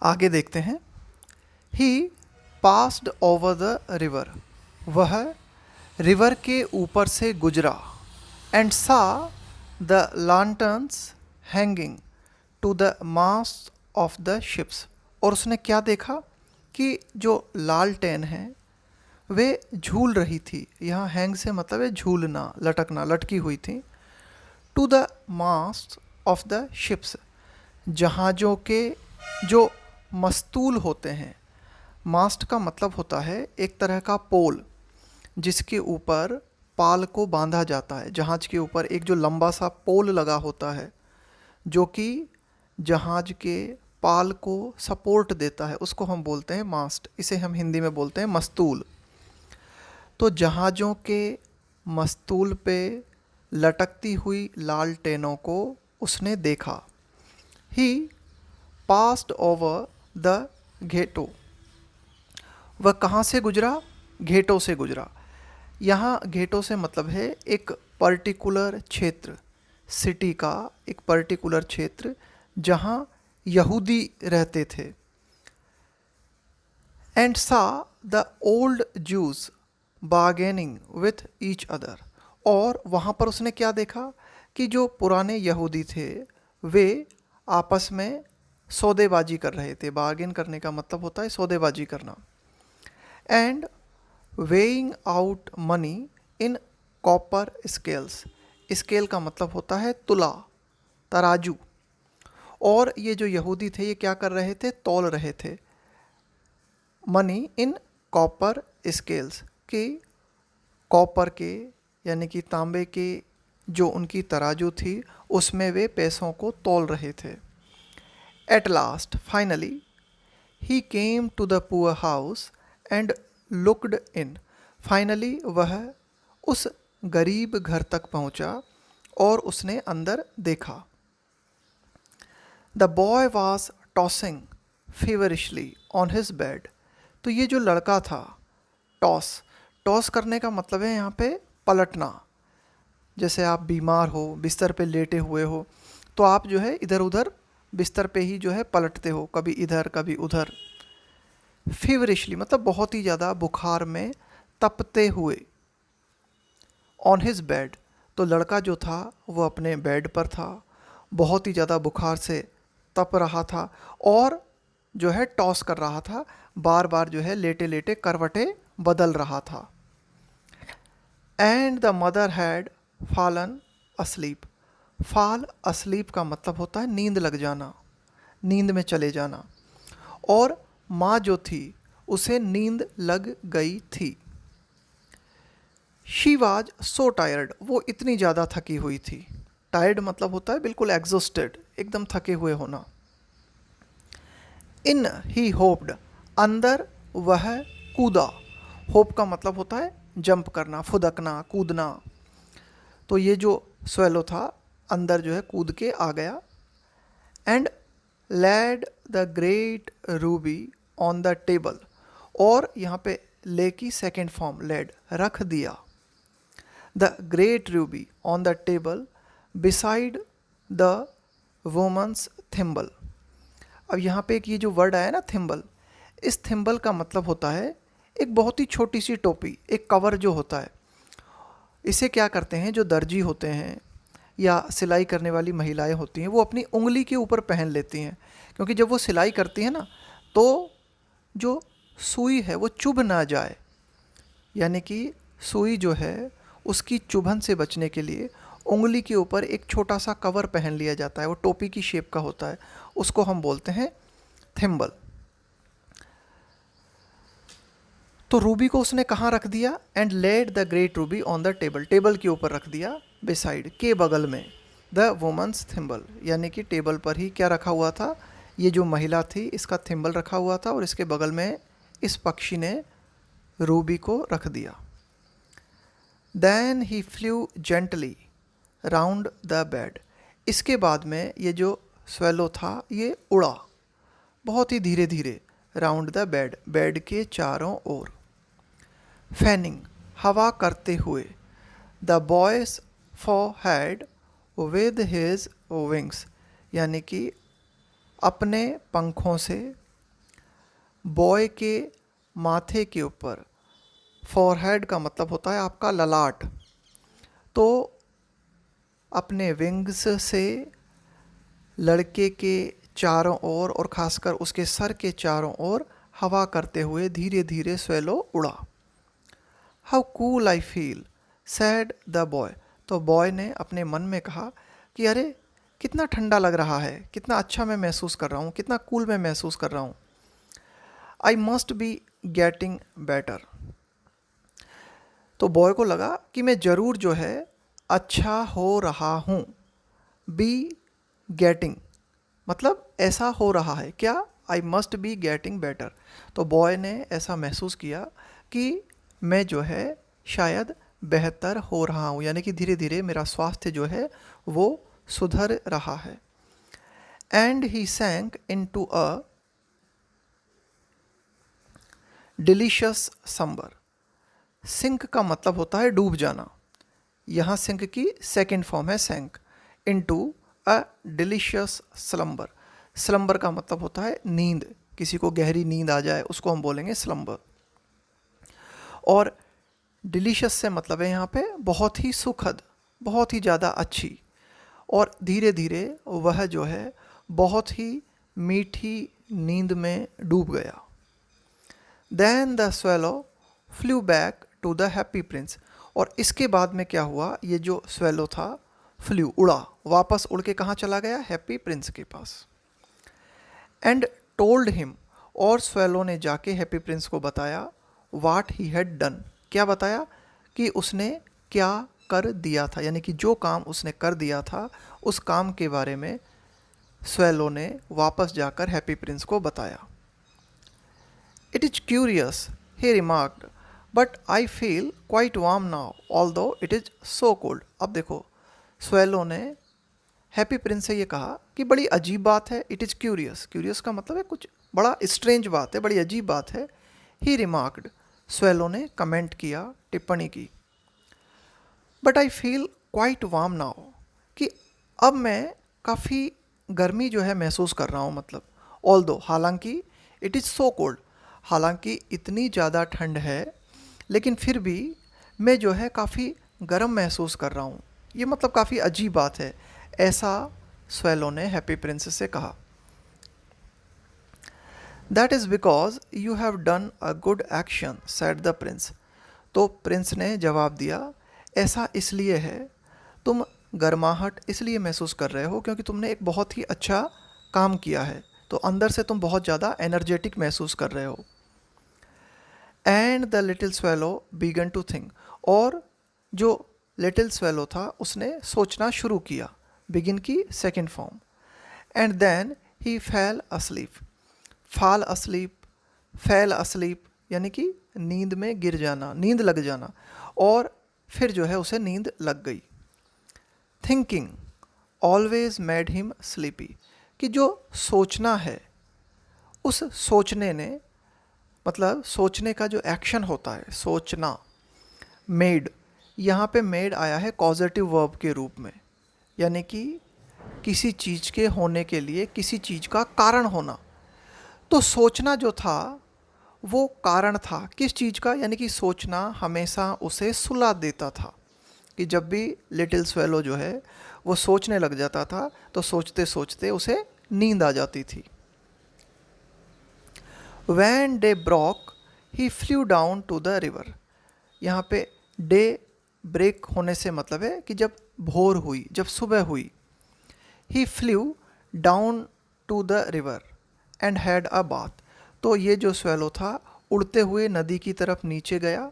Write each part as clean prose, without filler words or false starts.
आगे देखते हैं। He passed over the river, वह रिवर के ऊपर से गुजरा। And saw the lanterns hanging to the mast of the ships, और उसने क्या देखा कि जो लालटेन है वे झूल रही थी। यहाँ हैंग से मतलब है झूलना, लटकना, लटकी हुई थी। To the mast of the ships, जहाज़ों के जो मस्तूल होते हैं। मास्ट का मतलब होता है एक तरह का पोल जिसके ऊपर पाल को बांधा जाता है। जहाज़ के ऊपर एक जो लंबा सा पोल लगा होता है जो कि जहाज़ के पाल को सपोर्ट देता है, उसको हम बोलते हैं मास्ट। इसे हम हिंदी में बोलते हैं मस्तूल। तो जहाज़ों के मस्तूल पे लटकती हुई लालटेनों को उसने देखा। ही पास्ड ओवर द घेटो, वह कहाँ से गुजरा? घेटों से गुजरा। यहाँ घेटों से मतलब है एक पर्टिकुलर क्षेत्र, सिटी का एक पर्टिकुलर क्षेत्र जहाँ यहूदी रहते थे। And saw the old juice bargaining with each other, और वहाँ पर उसने क्या देखा कि जो पुराने यहूदी थे वे आपस में सौदेबाजी कर रहे थे। बार्गेन करने का मतलब होता है सौदेबाजी करना। And weighing out money in copper scales, scale का मतलब होता है तुला, तराजू। और ये जो यहूदी थे ये क्या कर रहे थे? तौल रहे थे मनी इन कॉपर स्केल्स, कि कॉपर के यानी कि तांबे के जो उनकी तराजू थी उसमें वे पैसों को तौल रहे थे। At last, finally, he came to the poor house and looked in, finally वह उस गरीब घर तक पहुंचा और उसने अंदर देखा। The boy was tossing feverishly on his bed, तो ये जो लड़का था, टॉस टॉस करने का मतलब है यहाँ पे पलटना। जैसे आप बीमार हो, बिस्तर पे लेटे हुए हो, तो आप जो है इधर उधर बिस्तर पे ही जो है पलटते हो, कभी इधर कभी उधर। फीवरिशली मतलब बहुत ही ज़्यादा बुखार में तपते हुए। ऑन हिज बेड, तो लड़का जो था वो अपने बेड पर था, बहुत ही ज़्यादा बुखार से तप रहा था और जो है टॉस कर रहा था, बार बार जो है लेटे लेटे करवटें बदल रहा था। And the mother had fallen asleep, fall asleep का मतलब होता है नींद लग जाना, नींद में चले जाना। और माँ जो थी उसे नींद लग गई थी। शी वाज सो टायर्ड, वो इतनी ज़्यादा थकी हुई थी। टायर्ड मतलब होता है बिल्कुल एग्जॉस्टेड, एकदम थके हुए होना। इन ही होप्ड, अंदर वह कूदा। होप का मतलब होता है जंप करना, फुदकना, कूदना। तो ये जो स्वेलो था अंदर जो है कूद के आ गया। And laid the great ruby on the table, और यहाँ पे ले की सेकेंड फॉर्म लेड, रख दिया। The great ruby on the table beside the woman's thimble. अब यहाँ पे एक ये जो वर्ड आया ना थिम्बल, इस थिम्बल का मतलब होता है एक बहुत ही छोटी सी टोपी, एक कवर जो होता है। इसे क्या करते हैं जो दर्जी होते हैं या सिलाई करने वाली महिलाएं होती हैं वो अपनी उंगली के ऊपर पहन लेती हैं, क्योंकि जब वो सिलाई करती हैं ना तो जो सुई है वो चुभ ना जाए, यानी कि सुई जो है उसकी चुभन से बचने के लिए उंगली के ऊपर एक छोटा सा कवर पहन लिया जाता है, वो टोपी की शेप का होता है, उसको हम बोलते हैं थिम्बल। तो रूबी को उसने कहाँ रख दिया? And laid the great ruby on the table, table के ऊपर रख दिया, बिसाइड के बगल में, द वुमन्स थिम्बल, यानी कि टेबल पर ही क्या रखा हुआ था? ये जो महिला थी इसका थिम्बल रखा हुआ था और इसके बगल में इस पक्षी ने रूबी को रख दिया। Then he flew gently round the bed, इसके बाद में ये जो स्वेलो था ये उड़ा बहुत ही धीरे धीरे, राउंड द बेड, बेड के चारों ओर। फैनिंग हवा करते हुए, the boy's forehead with his wings, यानी कि अपने पंखों से बॉय के माथे के ऊपर, फॉरहेड का मतलब होता है आपका ललाट, तो अपने विंग्स से लड़के के चारों ओर और खासकर उसके सर के चारों ओर हवा करते हुए धीरे धीरे स्वेलो उड़ा। How cool I feel, sad the boy. तो बॉय ने अपने मन में कहा कि अरे कितना ठंडा लग रहा है, कितना अच्छा मैं महसूस कर रहा हूँ, कितना कूल मैं महसूस कर रहा हूँ। I must be getting better. तो बॉय को लगा कि मैं ज़रूर जो है अच्छा हो रहा हूँ। बी गेटिंग मतलब ऐसा हो रहा है क्या, I must be getting better. तो बॉय ने ऐसा महसूस किया कि मैं जो है शायद बेहतर हो रहा हूँ, यानी कि धीरे धीरे मेरा स्वास्थ्य जो है वो सुधर रहा है। And he sank into a delicious slumber. Sink का मतलब होता है डूब जाना, यहाँ सिंक की सेकेंड फॉर्म है sank. Into a delicious slumber. Slumber का मतलब होता है नींद, किसी को गहरी नींद आ जाए उसको हम बोलेंगे स्लम्बर। और डिलीशियस से मतलब है यहाँ पे बहुत ही सुखद, बहुत ही ज़्यादा अच्छी। और धीरे धीरे वह जो है बहुत ही मीठी नींद में डूब गया। Then the swallow flew back to the happy prince. और इसके बाद में क्या हुआ, ये जो स्वेलो था फ्लू उड़ा, वापस उड़ के कहाँ चला गया, हैप्पी प्रिंस के पास। एंड टोल्ड हिम, और स्वेलो ने जाके हैप्पी प्रिंस को बताया वाट ही हैड डन, क्या बताया कि उसने क्या कर दिया था, यानी कि जो काम उसने कर दिया था उस काम के बारे में स्वेलो ने वापस जाकर हैप्पी प्रिंस को बताया। It is curious he remarked, but I feel quite warm now although it is so cold. अब देखो स्वेलो ने हैप्पी प्रिंस से ये कहा कि बड़ी अजीब बात है, इट इज़ क्यूरियस, क्यूरियस का मतलब है कुछ बड़ा स्ट्रेंज बात है, बड़ी अजीब बात है। ही रिमार्क्ड, स्वेलो ने कमेंट किया, टिप्पणी की। But I feel quite warm now, कि अब मैं काफ़ी गर्मी जो है महसूस कर रहा हूँ, मतलब ऑल्दो हालांकि, इट इज़ सो कोल्ड हालांकि इतनी ज़्यादा ठंड है लेकिन फिर भी मैं जो है काफ़ी गर्म महसूस कर रहा हूँ। ये मतलब काफ़ी अजीब बात है, ऐसा स्वेलो ने हैप्पी प्रिंस से कहा। That is because you have done a good action said the Prince. तो प्रिंस ने जवाब दिया, ऐसा इसलिए है, तुम गर्माहट इसलिए महसूस कर रहे हो क्योंकि तुमने एक बहुत ही अच्छा काम किया है, तो अंदर से तुम बहुत ज़्यादा एनर्जेटिक महसूस कर रहे हो। And the little swallow began to think, और जो लिटिल स्वेलो था उसने सोचना शुरू किया, बिगिन की second form. And then he fell asleep, fall asleep, fell asleep यानी कि नींद में गिर जाना, नींद लग जाना, और फिर जो है उसे नींद लग गई। Thinking always made him sleepy, कि जो सोचना है उस सोचने ने, मतलब सोचने का जो एक्शन होता है सोचना, मेड, यहाँ पे मेड आया है कॉजेटिव वर्ब के रूप में, यानी कि किसी चीज़ के होने के लिए किसी चीज़ का कारण होना। तो सोचना जो था वो कारण था किस चीज़ का, यानी कि सोचना हमेशा उसे सुला देता था, कि जब भी लिटिल स्वेलो जो है वो सोचने लग जाता था तो सोचते सोचते उसे नींद आ जाती थी। When day broke he flew down to the river. यहाँ पे डे ब्रेक होने से मतलब है कि जब भोर हुई, जब सुबह हुई। He flew down to the river and had a bath, तो ये जो स्वेलो था उड़ते हुए नदी की तरफ नीचे गया,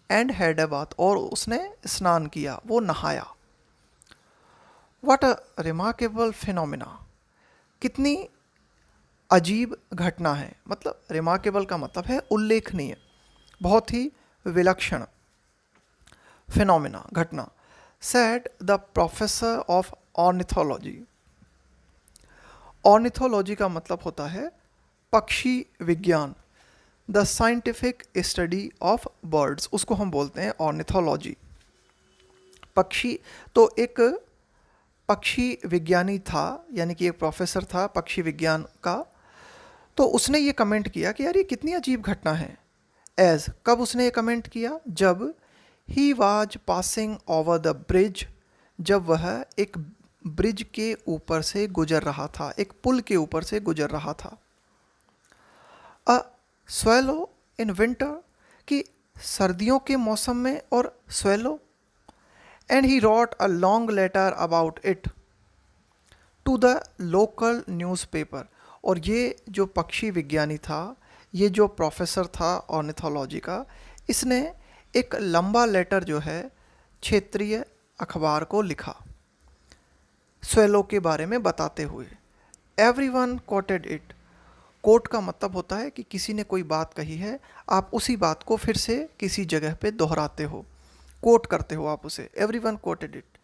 एंड हैड अ बाथ, और उसने स्नान किया, वो नहाया। व्हाट अ रिमार्केबल फिनोमिना, कितनी अजीब घटना है, मतलब रिमार्केबल का मतलब है उल्लेखनीय, बहुत ही विलक्षण, फिनोमिना घटना। Said the professor of ornithology. Ornithology का मतलब होता है पक्षी विज्ञान, the scientific study of birds, उसको हम बोलते हैं ऑर्निथोलॉजी। पक्षी, तो एक पक्षी विज्ञानी था, यानी कि एक प्रोफेसर था पक्षी विज्ञान का, तो उसने ये कमेंट किया कि यार ये कितनी अजीब घटना है। एज कब उसने ये कमेंट किया, जब he was passing over the bridge, जब वह एक ब्रिज के ऊपर से गुजर रहा था, एक पुल के ऊपर से गुजर रहा था। अ स्वेलो इन विंटर, कि सर्दियों के मौसम में, और swallow, and he wrote a long letter about it to the local newspaper. और ये जो पक्षी विज्ञानी था, ये जो प्रोफेसर था ऑर्निथोलॉजी का, इसने एक लंबा लेटर जो है क्षेत्रीय अखबार को लिखा स्वेलो के बारे में बताते हुए। Everyone coated it. कोट का मतलब होता है कि किसी ने कोई बात कही है, आप उसी बात को फिर से किसी जगह पे दोहराते हो, कोट करते हो आप उसे। Everyone coated it.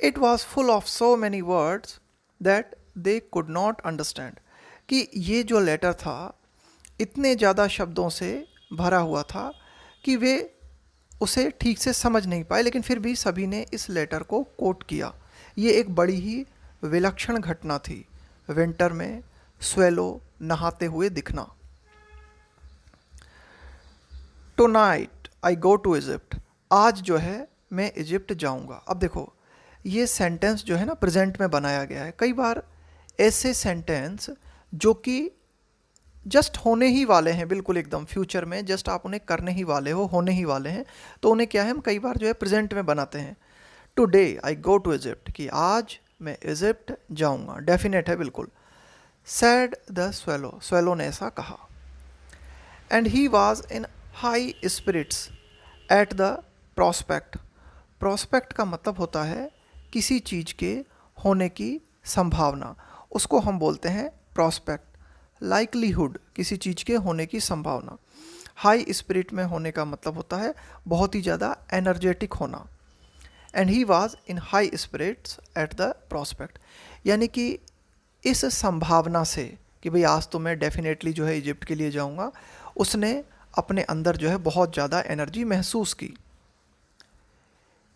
It was full of so many words that they could not understand, कि ये जो लेटर था इतने ज़्यादा शब्दों से भरा हुआ था कि वे उसे ठीक से समझ नहीं पाए, लेकिन फिर भी सभी ने इस लेटर को कोट किया। ये एक बड़ी ही विलक्षण घटना थी, विंटर में स्वेलो नहाते हुए दिखना। Tonight I go to Egypt, आज जो है मैं इजिप्ट जाऊंगा। अब देखो ये सेंटेंस जो है ना प्रेजेंट में बनाया गया है। कई बार ऐसे सेंटेंस जो कि जस्ट होने ही वाले हैं, बिल्कुल एकदम फ्यूचर में, जस्ट आप उन्हें करने ही वाले हो, होने ही वाले हैं, तो उन्हें क्या है, हम कई बार जो है प्रेजेंट में बनाते हैं। Today I go to Egypt, कि आज मैं इजिप्ट जाऊंगा, डेफिनेट है बिल्कुल। सैड द स्वेलो, स्वेलो ने ऐसा कहा। And he was in high spirits at the prospect. Prospect का मतलब होता है किसी चीज़ के होने की संभावना, उसको हम बोलते हैं प्रोस्पेक्ट। लाइकलीहुड, किसी चीज़ के होने की संभावना। हाई स्पिरिट में होने का मतलब होता है बहुत ही ज़्यादा एनर्जेटिक होना। And he was in high spirits at the prospect, यानी कि इस संभावना से कि भाई आज तो मैं डेफिनेटली जो है इजिप्ट के लिए जाऊंगा, उसने अपने अंदर जो है बहुत ज़्यादा एनर्जी महसूस की।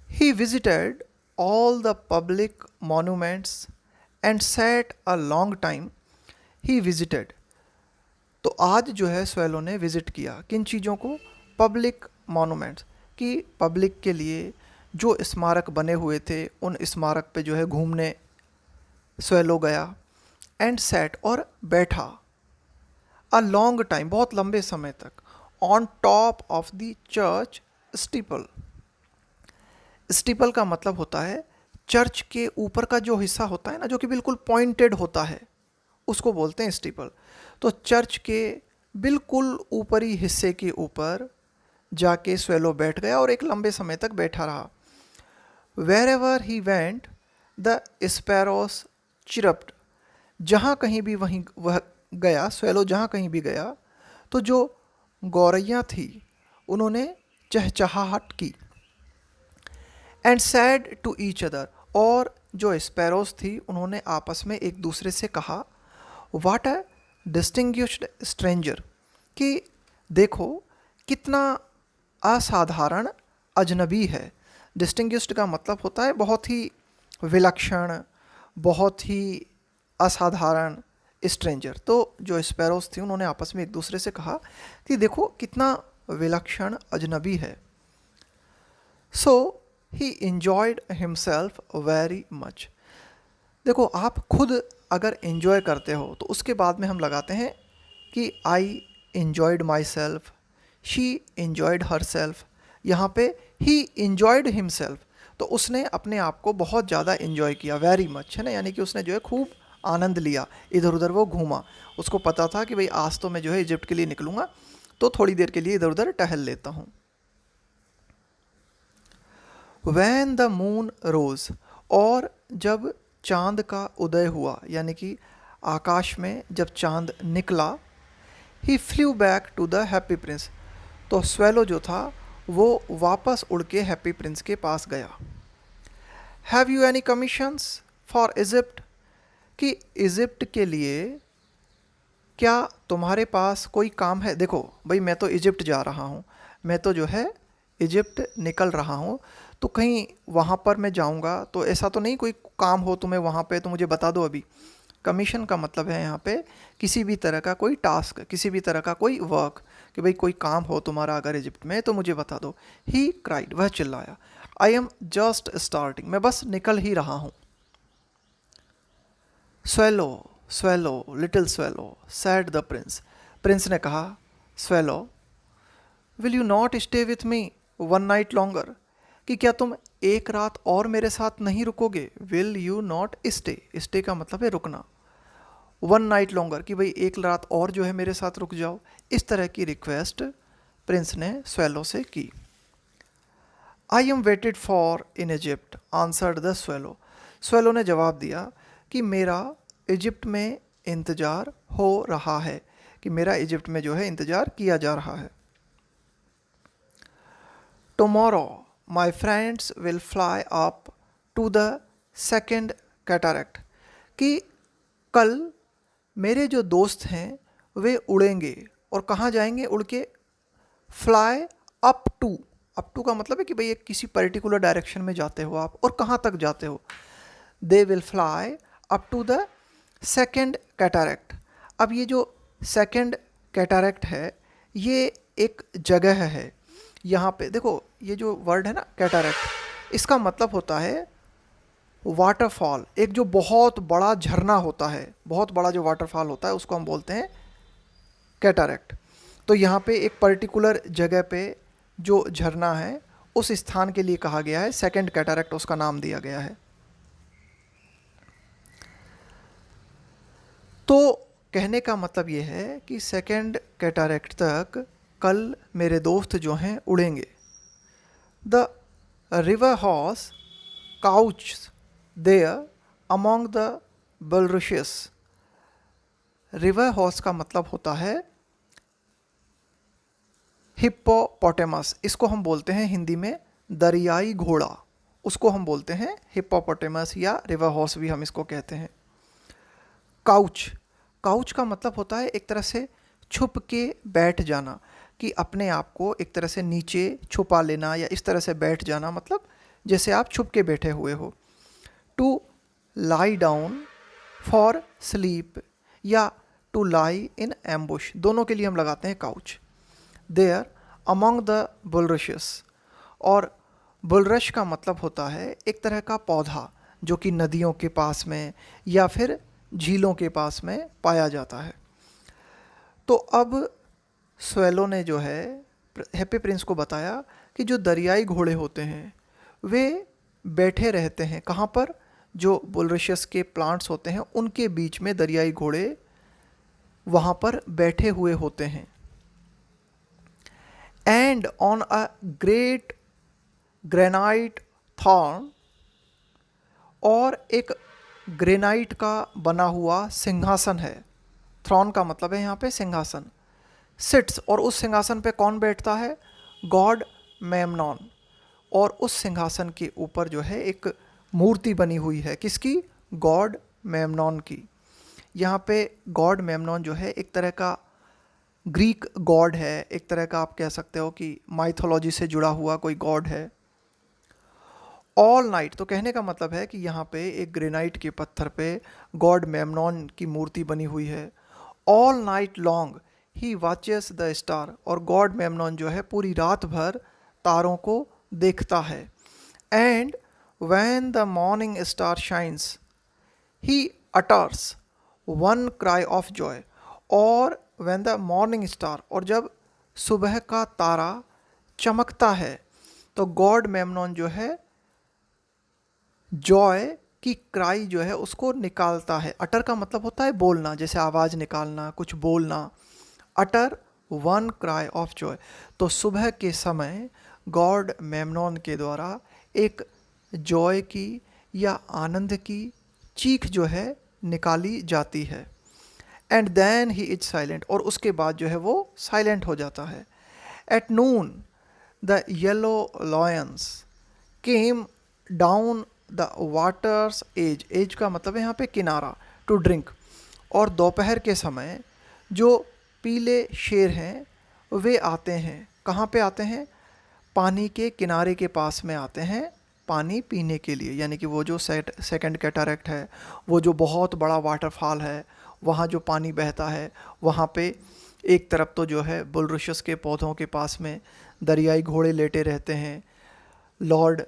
He visited all the public monuments and set a long time. He visited, तो आज जो है स्वेलो ने विज़िट किया किन चीज़ों को, पब्लिक मॉन्यूमेंट्स, कि पब्लिक के लिए जो स्मारक बने हुए थे उन स्मारक पे जो है घूमने स्वेलो गया। एंड सेट, और बैठा, अ लॉन्ग टाइम, बहुत लंबे समय तक, on top of the church steeple. Steeple का मतलब होता है चर्च के ऊपर का जो हिस्सा होता है ना, जो कि बिल्कुल पॉइंटेड होता है, उसको बोलते हैं स्टीपल। तो चर्च के बिल्कुल ऊपरी हिस्से के ऊपर जाके स्वेलो बैठ गया और एक लंबे समय तक बैठा रहा। Wherever he went the sparrows chirped, जहाँ कहीं भी वहीं वह गया, स्वेलो जहाँ कहीं भी गया तो जो गौरैया थी उन्होंने चहचहाहट की। And said to each other, और जो स्पैरोस थी उन्होंने आपस में एक दूसरे से कहा, वाट अ डिस्टिंग्विश्ड स्ट्रेंजर, कि देखो कितना असाधारण अजनबी है। डिस्टिंग्विश्ड का मतलब होता है बहुत ही विलक्षण, बहुत ही असाधारण। स्ट्रेंजर, तो जो स्पैरोस थी उन्होंने आपस में एक दूसरे से कहा कि देखो कितना विलक्षण अजनबी है। So he enjoyed himself very much. देखो आप खुद अगर इन्जॉय करते हो तो उसके बाद में हम लगाते हैं कि I enjoyed myself, she enjoyed herself. यहाँ पे ही इंजॉयड हिमसेल्फ, तो उसने अपने आप को बहुत ज़्यादा इन्जॉय किया, वेरी मच, है ना, यानी कि उसने जो है खूब आनंद लिया, इधर उधर वो घूमा। उसको पता था कि भाई आज तो मैं जो है इजिप्ट के लिए निकलूँगा, तो थोड़ी देर के लिए इधर उधर टहल लेता हूँ। वैन द मून रोज, और जब चांद का उदय हुआ, यानी कि आकाश में जब चांद निकला। He flew back to the happy prince, तो स्वेलो जो था वो वापस उड़ के हैप्पी प्रिंस के पास गया। Have you any commissions for Egypt, कि इजिप्ट के लिए क्या तुम्हारे पास कोई काम है। देखो भाई मैं तो इजिप्ट जा रहा हूँ, मैं तो जो है इजिप्ट निकल रहा हूँ, तो कहीं वहाँ पर मैं जाऊँगा तो ऐसा तो नहीं कोई काम हो तुम्हें वहाँ पे, तो मुझे बता दो अभी। कमीशन का मतलब है यहाँ पे किसी भी तरह का कोई टास्क, किसी भी तरह का कोई वर्क, कि भाई कोई काम हो तुम्हारा अगर इजिप्ट में तो मुझे बता दो। ही क्राइड, वह चिल्लाया। आई एम जस्ट स्टार्टिंग, मैं बस निकल ही रहा हूँ। Swallow swallow little swallow said the prince, prince ने कहा swallow will you not stay with me one night longer, कि क्या तुम एक रात और मेरे साथ नहीं रुकोगे। Will you not stay, stay का मतलब है रुकना। वन नाइट लॉन्गर, कि भाई एक रात और जो है मेरे साथ रुक जाओ। इस तरह की रिक्वेस्ट प्रिंस ने स्वेलो से की। I am waited for in Egypt answered the swallow, swallow ने जवाब दिया कि मेरा इजिप्ट में इंतज़ार हो रहा है, कि मेरा इजिप्ट में जो है इंतज़ार किया जा रहा है। Tomorrow my friends will fly up to the second cataract, कि कल मेरे जो दोस्त हैं वे उड़ेंगे, और कहाँ जाएंगे उड़ के। फ्लाई अप टू का मतलब है कि भाई एक किसी पर्टिकुलर डायरेक्शन में जाते हो आप, और कहाँ तक जाते हो। They will fly up to the second cataract. अब ये जो सेकेंड कैटरैक्ट है ये एक जगह है। यहाँ पे देखो ये जो वर्ड है ना कैटरैक्ट, इसका मतलब होता है वाटरफॉल, एक जो बहुत बड़ा झरना होता है, बहुत बड़ा जो वाटरफॉल होता है उसको हम बोलते हैं कैटरैक्ट। तो यहाँ पे एक पर्टिकुलर जगह पे जो झरना है उस स्थान के लिए कहा गया है सेकंड कैटरैक्ट, उसका नाम दिया गया है। तो कहने का मतलब ये है कि सेकंड कैटरैक्ट तक कल मेरे दोस्त जो हैं उड़ेंगे। The river horse couch there among the bulrushes, river horse का मतलब होता है हिप्पोपोटेमस, इसको हम बोलते हैं हिंदी में दरियाई घोड़ा, उसको हम बोलते हैं हिप्पोपोटेमस या रिवर हॉर्स भी हम इसको कहते हैं। काउच, काउच का मतलब होता है एक तरह से छुप के बैठ जाना, कि अपने आप को एक तरह से नीचे छुपा लेना या इस तरह से बैठ जाना, मतलब जैसे आप छुप के बैठे हुए हो। To lie down for sleep या टू लाई इन एम्बुश, दोनों के लिए हम लगाते हैं couch. There among the bulrushes, और बुलरश का मतलब होता है एक तरह का पौधा जो कि नदियों के पास में या फिर झीलों के पास में पाया जाता है। तो अब स्वेलो ने जो है हैप्पी प्रिंस को बताया कि जो दरियाई घोड़े होते हैं वे बैठे रहते हैं कहाँ पर, जो बुलरशियस के प्लांट्स होते हैं उनके बीच में दरियाई घोड़े वहाँ पर बैठे हुए होते हैं। And on a great granite thorn, और एक ग्रेनाइट का बना हुआ सिंहासन है। थ्रॉन का मतलब है यहाँ पे सिंहासन। सिट्स, और उस सिंहासन पे कौन बैठता है, गॉड मेमनॉन, और उस सिंहासन के ऊपर जो है एक मूर्ति बनी हुई है, किसकी, गॉड मेमनॉन की। यहाँ पे गॉड मेमनॉन जो है एक तरह का ग्रीक गॉड है, एक तरह का आप कह सकते हो कि माइथोलॉजी से जुड़ा हुआ कोई गॉड है। ऑल नाइट, तो कहने का मतलब है कि यहाँ पे एक ग्रेनाइट के पत्थर पे गॉड मेमनॉन की मूर्ति बनी हुई है। All night long he watches the star, और गॉड मेमनॉन जो है पूरी रात भर तारों को देखता है। And when the morning star shines he utters one cry of Joy, और व्हेन द मॉर्निंग स्टार, और जब सुबह का तारा चमकता है तो गॉड मेमनॉन जो है जॉय की क्राई जो है उसको निकालता है। अटर का मतलब होता है बोलना, जैसे आवाज़ निकालना, कुछ बोलना। अटर वन क्राई ऑफ जॉय, तो सुबह के समय गॉड मेमनॉन के द्वारा एक जॉय की या आनंद की चीख जो है निकाली जाती है। And then he is silent, और उसके बाद जो है वो साइलेंट हो जाता है। At noon the yellow lions came down the water's edge, edge का मतलब है यहाँ पे किनारा, टू ड्रिंक, और दोपहर के समय जो पीले शेर हैं वे आते हैं, कहाँ पे आते हैं, पानी के किनारे के पास में आते हैं पानी पीने के लिए, यानी कि वो जो सेकंड कैटरेक्ट है, वो जो बहुत बड़ा वाटरफॉल है, वहाँ जो पानी बहता है, वहाँ पे एक तरफ तो जो है बुलरुशस के पौधों के पास में दरियाई घोड़े लेटे रहते हैं। लॉर्ड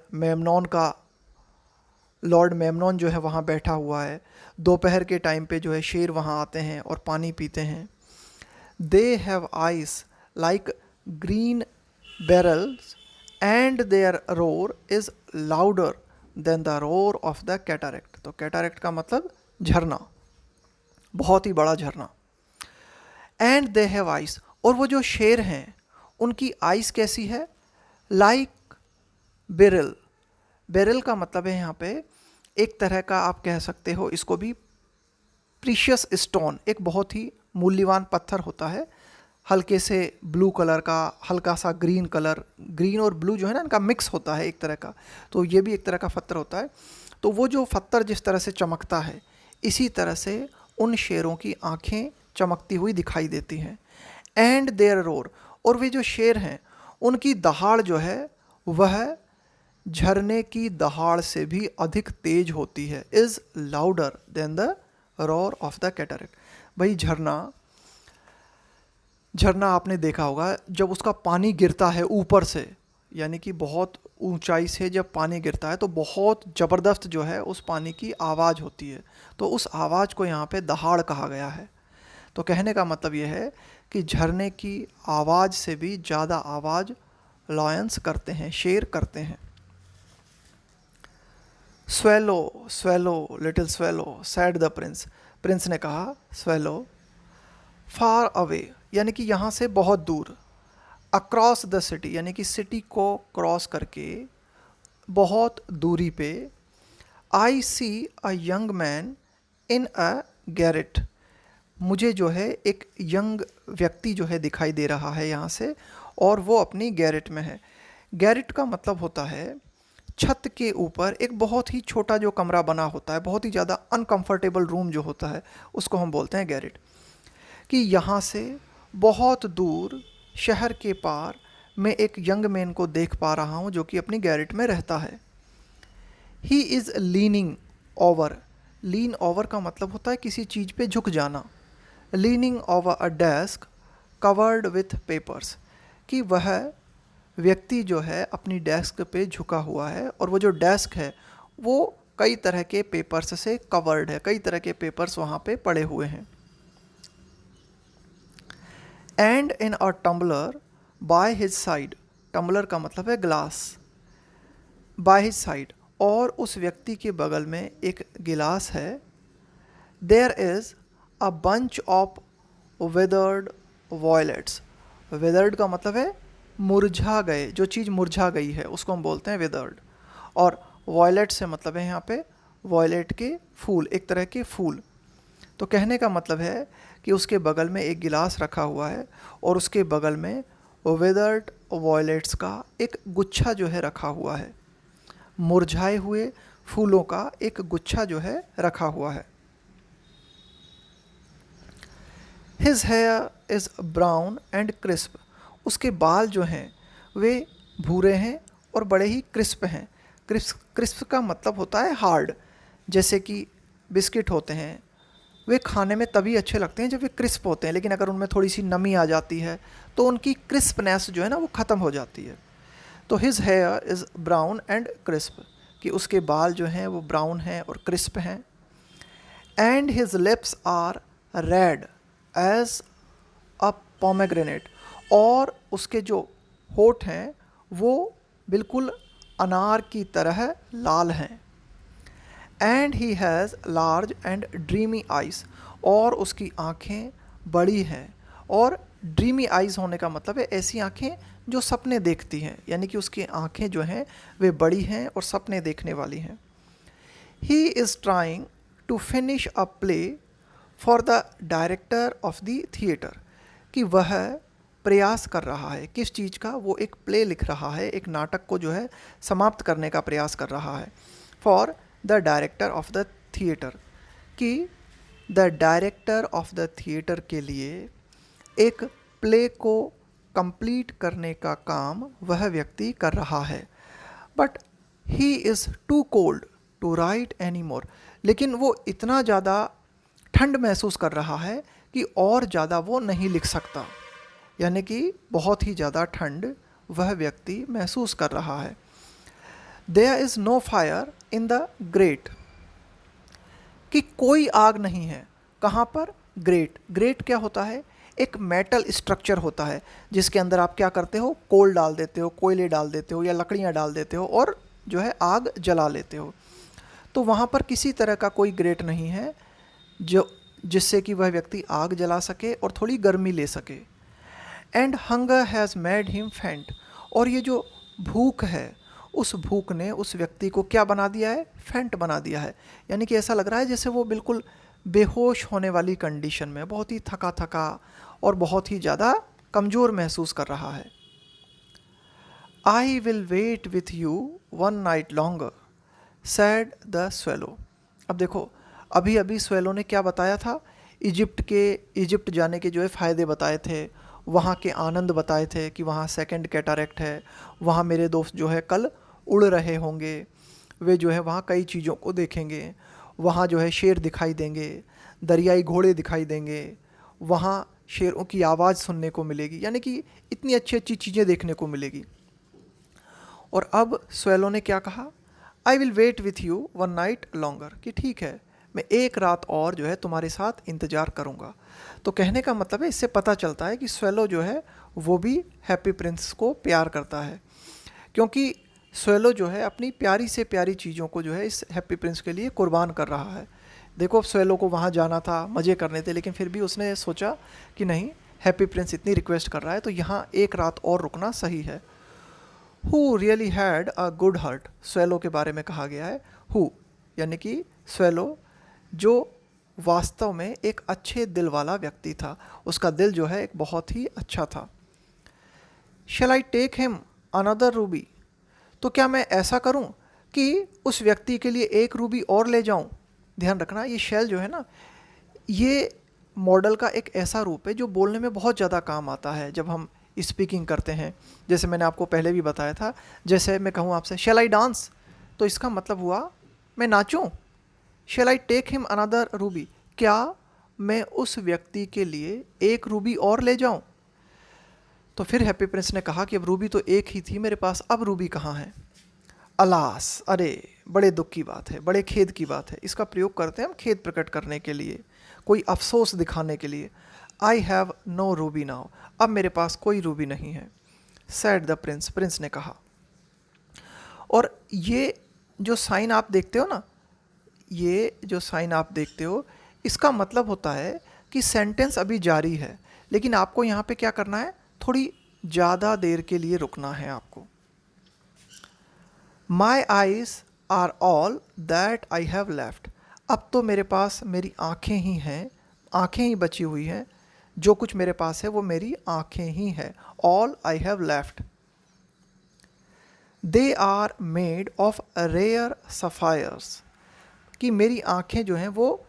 लॉर्ड मेमनॉन जो है वहाँ बैठा हुआ है। दोपहर के टाइम पे जो है शेर वहाँ आते हैं और पानी पीते हैं। They have ice like green barrels and their roar is louder than the roar of the cataract। तो कैटरेक्ट का मतलब झरना, बहुत ही बड़ा झरना। एंड दे हैव आइस, और वो जो शेर हैं उनकी आइस कैसी है? Like barrel. बेरल का मतलब है यहाँ पे एक तरह का, आप कह सकते हो इसको भी, प्रीशियस स्टोन, एक बहुत ही मूल्यवान पत्थर होता है, हल्के से ब्लू कलर का, हल्का सा ग्रीन कलर, ग्रीन और ब्लू जो है ना इनका मिक्स होता है एक तरह का, तो ये भी एक तरह का पत्थर होता है। तो वो जो पत्थर जिस तरह से चमकता है, इसी तरह से उन शेरों की आंखें चमकती हुई दिखाई देती हैं। एंड देयर रोर, और वे जो शेर हैं उनकी दहाड़ जो है वह झरने की दहाड़ से भी अधिक तेज होती है। Is louder than the roar of the cataract. भाई झरना आपने देखा होगा, जब उसका पानी गिरता है ऊपर से, यानी कि बहुत ऊंचाई से जब पानी गिरता है तो बहुत ज़बरदस्त जो है उस पानी की आवाज़ होती है। तो उस आवाज़ को यहाँ पे दहाड़ कहा गया है। तो कहने का मतलब ये है कि झरने की आवाज़ से भी ज़्यादा आवाज़ लॉयंस करते हैं, शेर करते हैं। Swallow swallow little swallow said the prince. Prince ने कहा स्वेलो। फार अवे, यानी कि यहाँ से बहुत दूर। अक्रॉस द सिटी, यानी कि सिटी को क्रॉस करके बहुत दूरी पे। I see a young man in a garret, मुझे जो है एक यंग व्यक्ति जो है दिखाई दे रहा है यहाँ से, और वो अपनी गैरेट में है। गैरेट का मतलब होता है छत के ऊपर एक बहुत ही छोटा जो कमरा बना होता है, बहुत ही ज़्यादा अनकंफर्टेबल रूम जो होता है, उसको हम बोलते हैं गैरेट। कि यहाँ से बहुत दूर शहर के पार मैं एक यंग मैन को देख पा रहा हूँ जो कि अपनी गैरेट में रहता है। He is leaning over. Lean over का मतलब होता है किसी चीज़ पे झुक जाना। Leaning over a desk covered with papers, कि वह व्यक्ति जो है अपनी डेस्क पे झुका हुआ है, और वो जो डेस्क है वो कई तरह के पेपर्स से कवर्ड है, कई तरह के पेपर्स वहाँ पे पड़े हुए हैं। And in a tumbler by his side, tumbler का मतलब है ग्लास, बाय हिज साइड, और उस व्यक्ति के बगल में एक गिलास है। There is a bunch of withered violets. Withered का मतलब है मुरझा गए, जो चीज़ मुरझा गई है उसको हम बोलते हैं विदर्ड। और वॉयलेट से मतलब है यहाँ पे वॉयलेट के फूल, एक तरह के फूल। तो कहने का मतलब है कि उसके बगल में एक गिलास रखा हुआ है और उसके बगल में विदर्ड वॉयलेट्स का एक गुच्छा जो है रखा हुआ है, मुरझाए हुए फूलों का एक गुच्छा जो है रखा हुआ है। His here is brown and crisp, उसके बाल जो हैं वे भूरे हैं और बड़े ही क्रिस्प हैं। क्रिस्प का मतलब होता है हार्ड, जैसे कि बिस्किट होते हैं, वे खाने में तभी अच्छे लगते हैं जब वे क्रिस्प होते हैं, लेकिन अगर उनमें थोड़ी सी नमी आ जाती है तो उनकी क्रिस्पनेस जो है ना वो ख़त्म हो जाती है। तो his here is brown and crisp, कि उसके बाल जो हैं वो ब्राउन हैं और क्रिस्प हैं। And his lips are red as a pomegranate, और उसके जो होठ हैं वो बिल्कुल अनार की तरह लाल हैं। And he has large and dreamy eyes, और उसकी आँखें बड़ी हैं। और ड्रीमी आइज़ होने का मतलब है ऐसी आँखें जो सपने देखती हैं, यानी कि उसकी आँखें जो हैं वे बड़ी हैं और सपने देखने वाली हैं। He is trying to finish a play for the director of the theatre, कि वह प्रयास कर रहा है किस चीज़ का, वो एक प्ले लिख रहा है, एक नाटक को जो है समाप्त करने का प्रयास कर रहा है। For the director of the theatre, कि the director of the theatre के लिए एक प्ले को कंप्लीट करने का काम वह व्यक्ति कर रहा है। But he is too cold to write any more, लेकिन वो इतना ज़्यादा ठंड महसूस कर रहा है कि और ज़्यादा वो नहीं लिख सकता, यानी कि बहुत ही ज़्यादा ठंड वह व्यक्ति महसूस कर रहा है। There is no fire in the grate, कि कोई आग नहीं है कहाँ पर, ग्रेट। ग्रेट क्या होता है, एक मेटल स्ट्रक्चर होता है जिसके अंदर आप क्या करते हो, कोल डाल देते हो, कोयले डाल देते हो या लकड़ियाँ डाल देते हो और जो है आग जला लेते हो। तो वहाँ पर किसी तरह का कोई ग्रेट नहीं है जो जिससे कि वह व्यक्ति आग जला सके और थोड़ी गर्मी ले सके। And hunger has made him फेंट, और ये जो भूख है उस भूख ने उस व्यक्ति को क्या बना दिया है, फेंट बना दिया है, यानी कि ऐसा लग रहा है जैसे वो बिल्कुल बेहोश होने वाली कंडीशन में, बहुत ही थका थका और बहुत ही ज़्यादा कमज़ोर महसूस कर रहा है। I will wait with you one night longer said the swallow. अब देखो, अभी अभी स्वेलो ने क्या बताया था, इजिप्ट जाने के जो है फ़ायदे बताए थे, वहाँ के आनंद बताए थे कि वहाँ सेकंड कैटारेक्ट है, वहाँ मेरे दोस्त जो है कल उड़ रहे होंगे, वे जो है वहाँ कई चीज़ों को देखेंगे, वहाँ जो है शेर दिखाई देंगे, दरियाई घोड़े दिखाई देंगे, वहाँ शेरों की आवाज़ सुनने को मिलेगी, यानी कि इतनी अच्छी अच्छी चीज़ें देखने को मिलेगी। और अब स्वेलो ने क्या कहा, I will wait with you one night longer, कि ठीक है मैं एक रात और जो है तुम्हारे साथ इंतज़ार करूँगा। तो कहने का मतलब है, इससे पता चलता है कि स्वेलो जो है वो भी हैप्पी प्रिंस को प्यार करता है, क्योंकि स्वेलो जो है अपनी प्यारी से प्यारी चीज़ों को जो है इस हैप्पी प्रिंस के लिए कुर्बान कर रहा है। देखो, अब स्वेलो को वहाँ जाना था, मज़े करने थे, लेकिन फिर भी उसने सोचा कि नहीं, हैप्पी प्रिंस इतनी रिक्वेस्ट कर रहा है तो यहाँ एक रात और रुकना सही है। Who really had a good heart, swallow के बारे में कहा गया है हु, यानी कि स्वेलो जो वास्तव में एक अच्छे दिल वाला व्यक्ति था, उसका दिल जो है एक बहुत ही अच्छा था। Shall I take him another ruby, तो क्या मैं ऐसा करूं कि उस व्यक्ति के लिए एक रूबी और ले जाऊं। ध्यान रखना, ये शैल जो है ना, ये मॉडल का एक ऐसा रूप है जो बोलने में बहुत ज़्यादा काम आता है जब हम स्पीकिंग करते हैं। जैसे मैंने आपको पहले भी बताया था, जैसे मैं कहूँ आपसे शैल आई डांस, तो इसका मतलब हुआ मैं नाचूं। Shall I take him another ruby, क्या मैं उस व्यक्ति के लिए एक रूबी और ले जाऊं। तो फिर हैप्पी प्रिंस ने कहा कि अब रूबी तो एक ही थी मेरे पास, अब रूबी कहाँ है। अलास, अरे बड़े दुख की बात है, बड़े खेद की बात है। इसका प्रयोग करते हैं हम खेद प्रकट करने के लिए, कोई अफसोस दिखाने के लिए। I have no ruby now, अब मेरे पास कोई रूबी नहीं है। सैड द प्रिंस, प्रिंस ने कहा। और ये जो साइन आप देखते हो ना, ये जो साइन आप देखते हो, इसका मतलब होता है कि सेंटेंस अभी जारी है, लेकिन आपको यहाँ पे क्या करना है, थोड़ी ज़्यादा देर के लिए रुकना है आपको। My eyes are all that I have left, अब तो मेरे पास मेरी आँखें ही हैं, आँखें ही बची हुई हैं, जो कुछ मेरे पास है वो मेरी आँखें ही हैं। All I have left. They are made of rare sapphires, कि मेरी आँखें जो हैं वो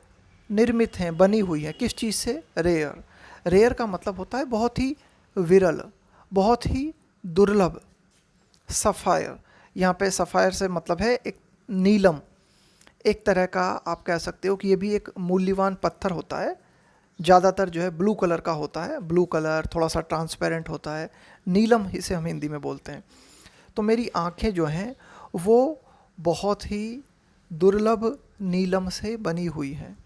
निर्मित हैं, बनी हुई हैं, किस चीज़ से, रेयर। रेयर का मतलब होता है बहुत ही विरल, बहुत ही दुर्लभ। सफ़ायर, यहाँ पे सफ़ायर से मतलब है एक नीलम, एक तरह का आप कह सकते हो कि ये भी एक मूल्यवान पत्थर होता है, ज़्यादातर जो है ब्लू कलर का होता है, ब्लू कलर थोड़ा सा ट्रांसपेरेंट होता है, नीलम इसे हम हिंदी में बोलते हैं। तो मेरी आँखें जो हैं वो बहुत ही दुर्लभ नीलम से बनी हुई हैं।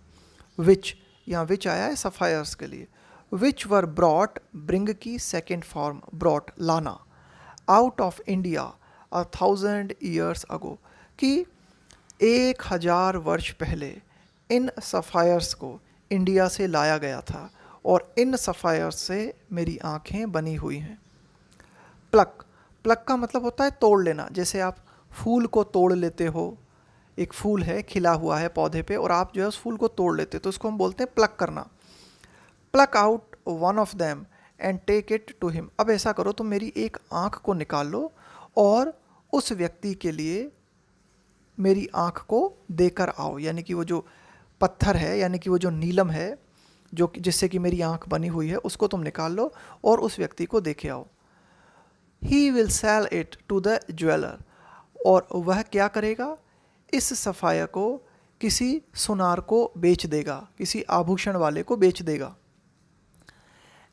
विच, यहाँ विच आया है सफ़ायर्स के लिए। विच वर ब्रॉट, ब्रिंग की सेकेंड फॉर्म, ब्रॉट लाना, out of India 1000 years ago, कि 1000 वर्ष पहले इन सफ़ायर्स को इंडिया से लाया गया था और इन सफ़ायर्स से मेरी आँखें बनी हुई हैं। प्लक, प्लक का मतलब होता है तोड़ लेना, जैसे आप फूल को तोड़ लेते हो, एक फूल है खिला हुआ है पौधे पे और आप जो है उस फूल को तोड़ लेते हो, तो उसको हम बोलते हैं प्लक करना। Pluck out one of them and take it to him, अब ऐसा करो तो मेरी एक आँख को निकाल लो और उस व्यक्ति के लिए मेरी आँख को देकर आओ, यानी कि वो जो पत्थर है, यानी कि वो जो नीलम है जो जिससे कि मेरी आँख बनी हुई है, उसको तुम निकाल लो और उस व्यक्ति को देखे आओ। He will sell it to the jeweller, और वह क्या करेगा, इस सफ़ाया को किसी सुनार को बेच देगा, किसी आभूषण वाले को बेच देगा।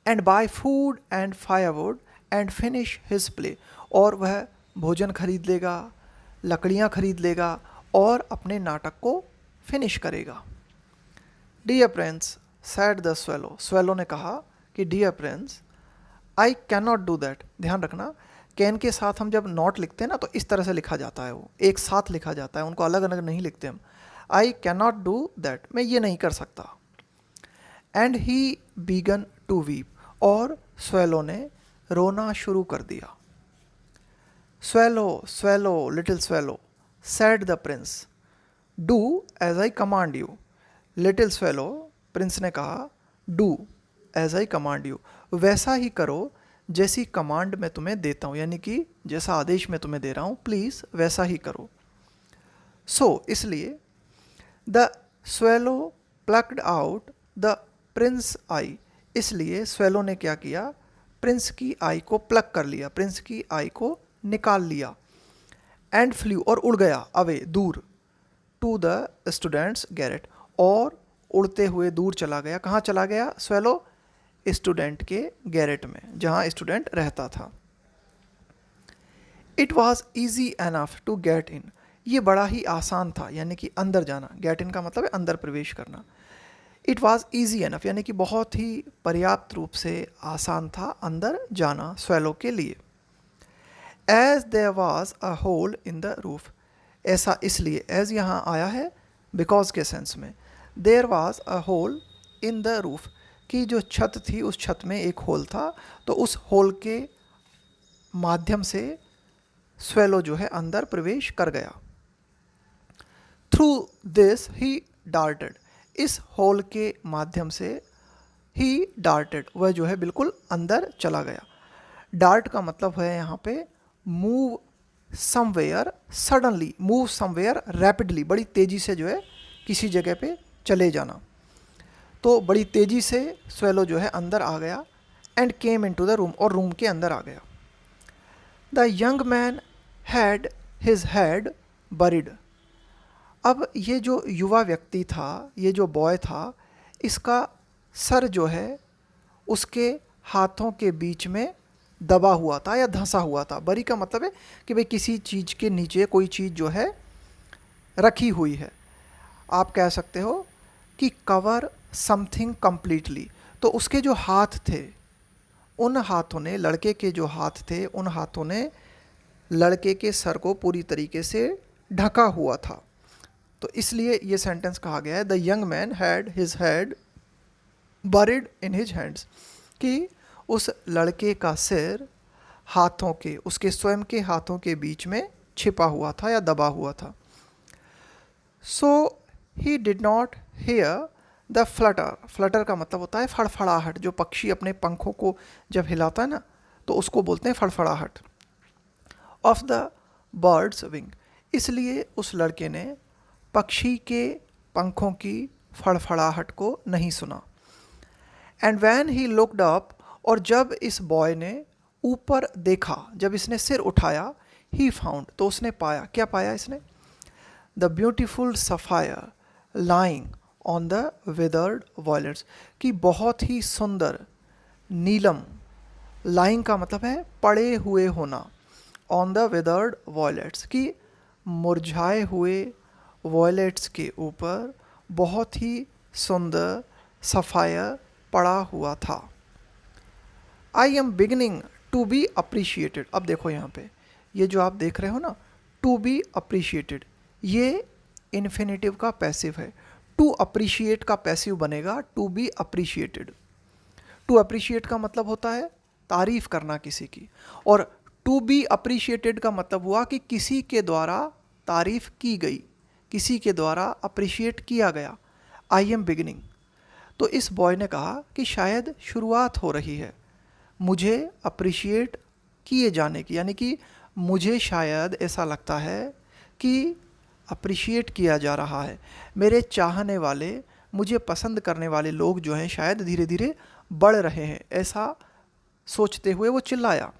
And buy food and firewood and finish his play, और वह भोजन खरीद लेगा, लकड़ियाँ खरीद लेगा और अपने नाटक को फिनिश करेगा। Dear prince said the swallow, swallow ने कहा कि dear prince I can not do that. ध्यान रखना, कैन के साथ हम जब नॉट लिखते हैं ना तो इस तरह से लिखा जाता है, वो एक साथ लिखा जाता है, उनको अलग अलग नहीं लिखते हम। I can not do that, मैं ये नहीं कर सकता। And he began to weep, और स्वेलो ने रोना शुरू कर दिया। Swallow swallow little swallow said the prince, do as I command you. Little swallow, prince ने कहा, do as I command you, वैसा ही करो जैसी कमांड मैं तुम्हें देता हूँ, यानी कि जैसा आदेश मैं तुम्हें दे रहा हूँ, प्लीज़ वैसा ही करो। सो इसलिए the swallow plucked out the prince eye, इसलिए स्वेलो ने क्या किया, प्रिंस की आई को प्लग कर लिया, प्रिंस की आई को निकाल लिया। एंड फ्लू, और उड़ गया, अवे दूर, टू द स्टूडेंट्स गैरेट, और उड़ते हुए दूर चला गया। कहाँ चला गया स्वेलो, स्टूडेंट के गैरेट में, जहाँ स्टूडेंट रहता था। It was easy enough to get in, ये बड़ा ही आसान था, यानी कि अंदर जाना। गेट इन का मतलब है अंदर प्रवेश करना। इट वॉज ईजी एनफ, यानी कि बहुत ही पर्याप्त रूप से आसान था अंदर जाना स्वेलो के लिए। As there was a hole in the roof, ऐसा इसलिए, एज यहाँ आया है बिकॉज के सेंस में। There was a hole in the roof, की जो छत थी उस छत में एक होल था, तो उस होल के माध्यम से स्वेलो जो है अंदर प्रवेश कर गया। थ्रू दिस ही डार्टेड, इस होल के माध्यम से ही डार्टेड, वह जो है बिल्कुल अंदर चला गया। डार्ट का मतलब है यहाँ पे move somewhere suddenly, move somewhere rapidly, बड़ी तेज़ी से जो है किसी जगह पे चले जाना। तो बड़ी तेज़ी से स्वेलो जो है अंदर आ गया। And came in to the room, और रूम के अंदर आ गया। The young man had his head buried, अब ये जो युवा व्यक्ति था, ये जो बॉय था, इसका सर जो है उसके हाथों के बीच में दबा हुआ था या धंसा हुआ था। बरी का मतलब है कि भाई किसी चीज़ के नीचे कोई चीज़ जो है रखी हुई है। आप कह सकते हो कि कवर समथिंग कम्प्लीटली, तो उसके जो हाथ थे, उन हाथों ने, लड़के के जो हाथ थे, उन हाथों ने लड़के के सर को पूरी तरीके से ढका हुआ था। तो इसलिए ये सेंटेंस कहा गया है, the young man had his head buried in his hands, कि उस लड़के का सिर हाथों के, उसके स्वयं के हाथों के बीच में छिपा हुआ था या दबा हुआ था। So he did not hear the flutter, flutter का मतलब होता है फड़फड़ाहट, जो पक्षी अपने पंखों को जब हिलाता है ना तो उसको बोलते हैं फड़फड़ाहट। ऑफ द बर्ड्स विंग, इसलिए उस लड़के ने पक्षी के पंखों की फड़फड़ाहट को नहीं सुना। And when he looked up, और जब इस बॉय ने ऊपर देखा, जब इसने सिर उठाया, ही फाउंड, तो उसने पाया, क्या पाया इसने, the beautiful sapphire lying on the withered violates, कि बहुत ही सुंदर नीलम, लाइंग का मतलब है पड़े हुए होना, ऑन द विदर्ड वॉयलेट्स, की मुरझाए हुए वॉयलेट्स के ऊपर बहुत ही सुंदर सफ़ायर पड़ा हुआ था। I am beginning to be appreciated, अब देखो यहाँ पे ये जो आप देख रहे हो ना, टू बी अप्रिशिएटेड, ये इन्फिनेटिव का पैसिव है। टू अप्रिशिएट का पैसिव बनेगा to be appreciated. To appreciate का मतलब होता है तारीफ करना किसी की, और टू बी अप्रिशिएटेड का मतलब हुआ कि किसी के द्वारा तारीफ की गई, किसी के द्वारा अप्रिशिएट किया गया। आई एम बिगिनिंग, तो इस बॉय ने कहा कि शायद शुरुआत हो रही है मुझे अप्रिशिएट किए जाने की, यानी कि मुझे शायद ऐसा लगता है कि अप्रिशिएट किया जा रहा है, मेरे चाहने वाले, मुझे पसंद करने वाले लोग जो हैं शायद धीरे धीरे बढ़ रहे हैं, ऐसा सोचते हुए वो चिल्लाया।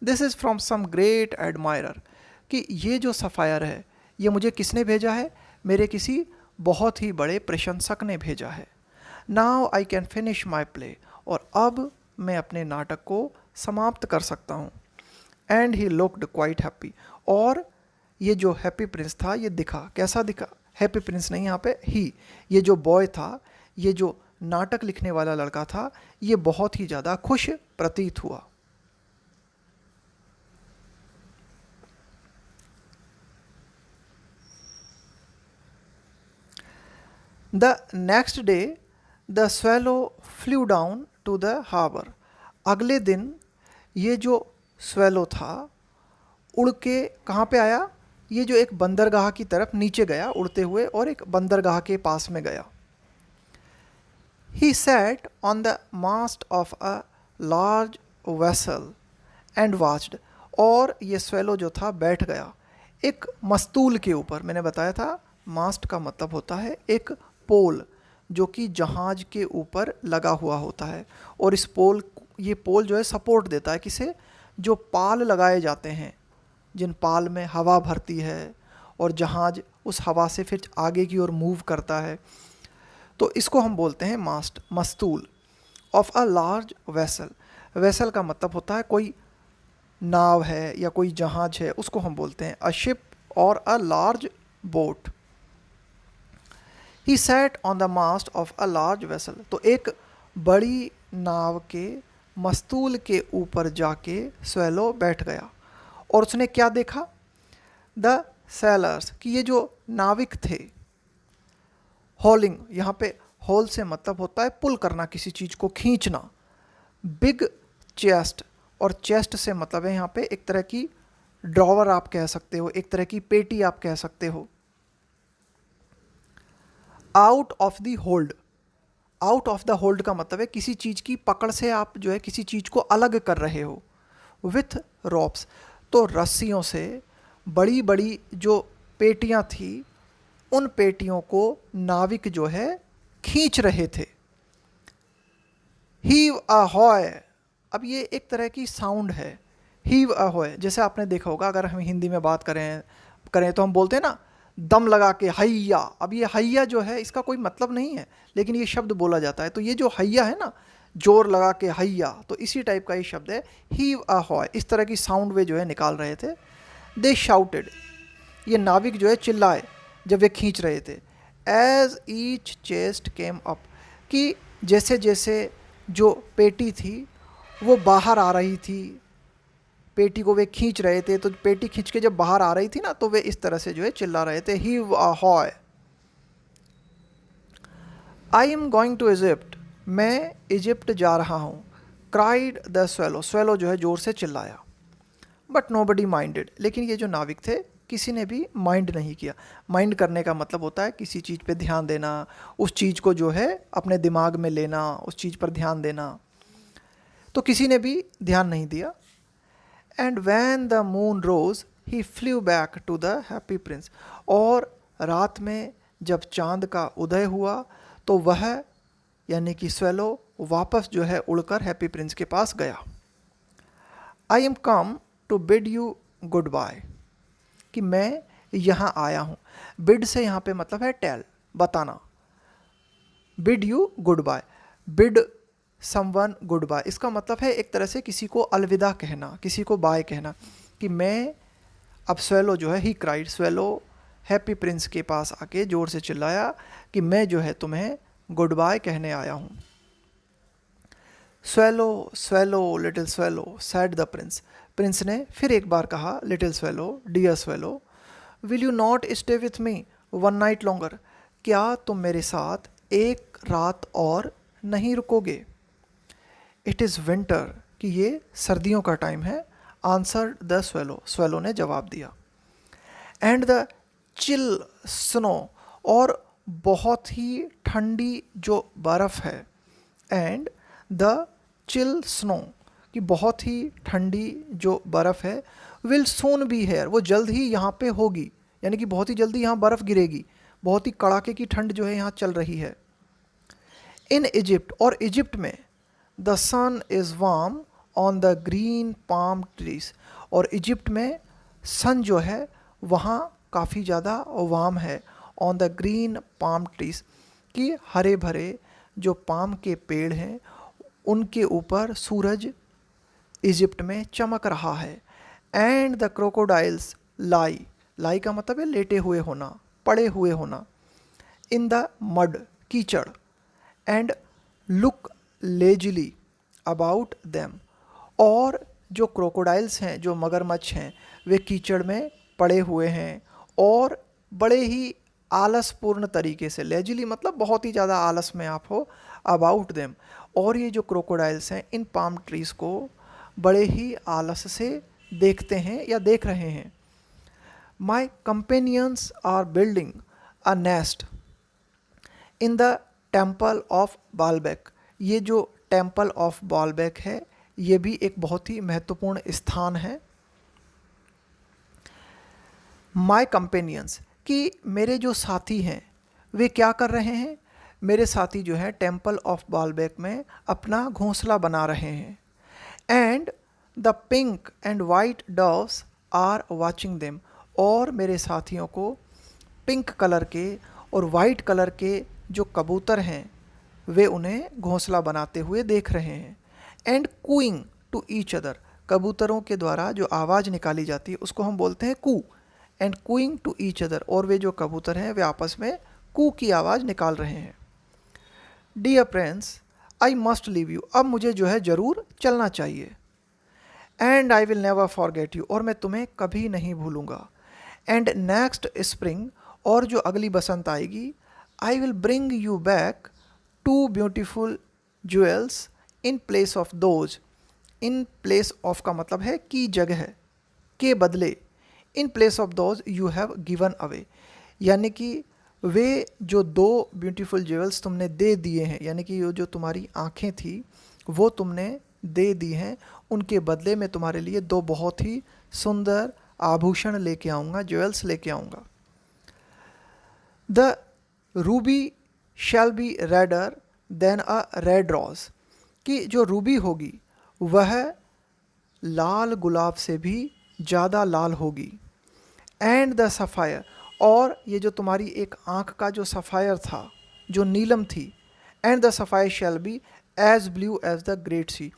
This is from some great admirer, कि ये जो सफ़ायर है ये मुझे किसने भेजा है, मेरे किसी बहुत ही बड़े प्रशंसक ने भेजा है। Now I can finish my play, और अब मैं अपने नाटक को समाप्त कर सकता हूँ। And he looked quite happy, और ये जो हैप्पी प्रिंस था ये दिखा, कैसा दिखा, हैप्पी प्रिंस नहीं यहाँ पे ही, ये जो बॉय था, ये जो नाटक लिखने वाला लड़का था, ये बहुत ही ज़्यादा खुश प्रतीत हुआ। The next day the swallow flew down to the harbour. अगले दिन ये जो स्वेलो था उड़ के कहाँ पे आया, ये जो एक बंदरगाह की तरफ नीचे गया उड़ते हुए, और एक बंदरगाह के पास में गया। He sat on the mast of a large vessel and watched, और ये स्वेलो जो था बैठ गया एक मस्तूल के ऊपर। मैंने बताया था मास्ट का मतलब होता है एक पोल जो कि जहाज के ऊपर लगा हुआ होता है, और इस पोल, ये पोल जो है सपोर्ट देता है किसे, जो पाल लगाए जाते हैं, जिन पाल में हवा भरती है और जहाज उस हवा से फिर आगे की ओर मूव करता है, तो इसको हम बोलते हैं मास्ट, मस्तूल। Of a large vessel, vessel का मतलब होता है कोई नाव है या कोई जहाज है, उसको हम बोलते हैं अ शिप और a large boat. He sat on the mast of a large vessel, तो एक बड़ी नाव के मस्तूल के ऊपर जाके स्वेलो बैठ गया, और उसने क्या देखा, द सेलर्स, कि ये जो नाविक थे, हॉलिंग, यहाँ पे हॉल से मतलब होता है पुल करना, किसी चीज़ को खींचना, बिग चेस्ट, और चेस्ट से मतलब है यहाँ पे एक तरह की ड्रॉवर आप कह सकते हो, एक तरह की पेटी आप कह सकते हो। Out of the hold, out of the hold का मतलब है किसी चीज़ की पकड़ से आप जो है किसी चीज़ को अलग कर रहे हो। विथ रॉप्स, तो रस्सियों से बड़ी बड़ी जो पेटियाँ थी, उन पेटियों को नाविक जो है खींच रहे थे। हीव अहॉय, अब ये एक तरह की साउंड है, हीव अहॉय, जैसे आपने देखा होगा अगर हम हिंदी में बात करें तो हम बोलते हैं ना दम लगा के हैया। अब ये हैया जो है इसका कोई मतलब नहीं है, लेकिन ये शब्द बोला जाता है, तो ये जो हैया है ना, जोर लगा के हैया, तो इसी टाइप का ये शब्द है हीव अहॉय। इस तरह की साउंड वे जो है निकाल रहे थे। दे शाउटेड, ये नाविक जो है चिल्लाए जब वे खींच रहे थे। As each chest came up, कि जैसे जैसे जो पेटी थी वो बाहर आ रही थी, पेटी को वे खींच रहे थे, तो पेटी खींच के जब बाहर आ रही थी ना, तो वे इस तरह से जो है चिल्ला रहे थे, heave ahoy. I am going to Egypt, मैं इजिप्ट जा रहा हूँ। क्राइड द स्वेलो, स्वेलो जो है ज़ोर से चिल्लाया। बट नो बडी माइंडेड, लेकिन ये जो नाविक थे किसी ने भी माइंड नहीं किया। माइंड करने का मतलब होता है किसी चीज़ पे ध्यान देना, उस चीज़ को जो है अपने दिमाग में लेना, उस चीज़ पर ध्यान देना, तो किसी ने भी ध्यान नहीं दिया। And when the moon rose he flew back to the happy prince, और रात में जब चांद का उदय हुआ तो वह यानी कि स्वेलो वापस जो है उड़कर हैप्पी प्रिंस के पास गया। I am come to bid you goodbye, कि मैं यहाँ आया हूँ। बिड से यहाँ पे मतलब है टेल, बताना। Bid you goodbye, bid someone goodbye, इसका मतलब है एक तरह से किसी को अलविदा कहना, किसी को बाय कहना, कि मैं अब स्वेलो जो है he cried, swallow happy Prince के पास आके ज़ोर से चिल्लाया कि मैं जो है तुम्हें गुड बाय कहने आया हूँ। Swallow swallow little swallow said the prince, prince ने फिर एक बार कहा little swallow, dear swallow, will you not stay with me one night longer, क्या तुम मेरे साथ एक रात और नहीं रुकोगे। इट इज़ विंटर, कि ये सर्दियों का टाइम है। आंसर द स्वेलो, स्वेलो ने जवाब दिया। एंड द चिल स्नो, और बहुत ही ठंडी जो बर्फ़ है। एंड द चिल स्नो, कि बहुत ही ठंडी जो बर्फ़ है। विल सून बी हेयर, वो जल्द ही यहाँ पे होगी, यानी कि बहुत ही जल्दी यहाँ बर्फ़ गिरेगी, बहुत ही कड़ाके की ठंड जो है यहाँ चल रही है। इन इजिप्ट, और इजिप्ट में the sun is warm on the green palm trees, और इजिप्ट में सन जो है वहाँ काफ़ी ज़्यादा वार्म है। On the green palm trees, कि हरे भरे जो पाम के पेड़ हैं उनके ऊपर सूरज इजिप्ट में चमक रहा है। एंड द क्रोकोडाइल्स लाई, लाई का मतलब है लेटे हुए होना, पड़े हुए होना। इन द मड, कीचड़। And look Leslie about them, और जो क्रोकोडाइल्स हैं, जो मगरमच्छ हैं, वे कीचड़ में पड़े हुए हैं और बड़े ही आलसपूर्ण तरीके से, लेजली मतलब बहुत ही ज़्यादा आलस में आप हो, अबाउट देम, और ये जो क्रोकोडाइल्स हैं इन पाम ट्रीज़ को बड़े ही आलस से देखते हैं या देख रहे हैं। My companions are building a nest in the temple of Baalbek, ये जो टेम्पल ऑफ बालबेक है ये भी एक बहुत ही महत्वपूर्ण स्थान है। माई कंपेनियंस, कि मेरे जो साथी हैं वे क्या कर रहे हैं, मेरे साथी जो है टेम्पल ऑफ बालबेक में अपना घोंसला बना रहे हैं। And the pink and white doves are watching them, और मेरे साथियों को पिंक कलर के और वाइट कलर के जो कबूतर हैं वे उन्हें घोंसला बनाते हुए देख रहे हैं। And cooing to each other, कबूतरों के द्वारा जो आवाज़ निकाली जाती है उसको हम बोलते हैं कू। And cooing to each other, और वे जो कबूतर हैं वे आपस में कू की आवाज़ निकाल रहे हैं। Dear friends, I must leave you, अब मुझे जो है ज़रूर चलना चाहिए। And I will never forget you, और मैं तुम्हें कभी नहीं भूलूंगा। एंड नेक्स्ट स्प्रिंग, और जो अगली बसंत आएगी, I will bring you back two beautiful jewels in place of those, in place of का मतलब है की जगह के बदले, in place of those you have given away, यानी कि वे जो दो ब्यूटीफुल ज्वेल्स तुमने दे दिए हैं, यानी कि ये जो तुम्हारी आँखें थी वो तुमने दे दी हैं, उनके बदले में तुम्हारे लिए दो बहुत ही सुंदर आभूषण लेके आऊँगा, ज्वेल्स लेके आऊँगा। The ruby shall be redder than a red rose, कि जो रूबी होगी वह लाल गुलाब से भी ज़्यादा लाल होगी। एंड द सफ़ायर, और ये जो तुम्हारी एक आँख का जो सफ़ायर था, जो नीलम थी, and the sapphire shall be as blue as the great sea,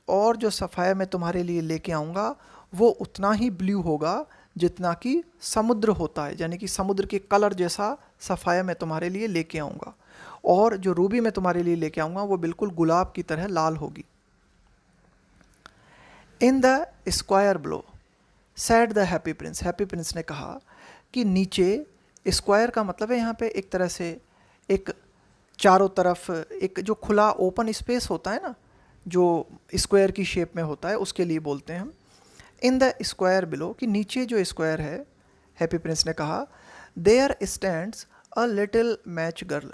और जो सफ़ायर मैं तुम्हारे लिए लेके आऊँगा वो उतना ही ब्लू होगा जितना कि समुद्र होता है, यानी कि समुद्र के कलर जैसा सफ़ायर मैं तुम्हारे लिए लेके आऊँगा। और जो रूबी मैं तुम्हारे लिए लेके आऊँगा वो बिल्कुल गुलाब की तरह लाल होगी। In the square blow sad the happy Prince, happy prince ने कहा कि नीचे, स्क्वायर का मतलब है यहाँ पे एक तरह से एक चारों तरफ एक जो खुला ओपन स्पेस होता है ना, जो स्क्वायर की शेप में होता है, उसके लिए बोलते हैं हम। इन द स्क्वायर बिलो, कि नीचे जो स्क्वायर है, हैप्पी प्रिंस ने कहा, there stands a little match girl,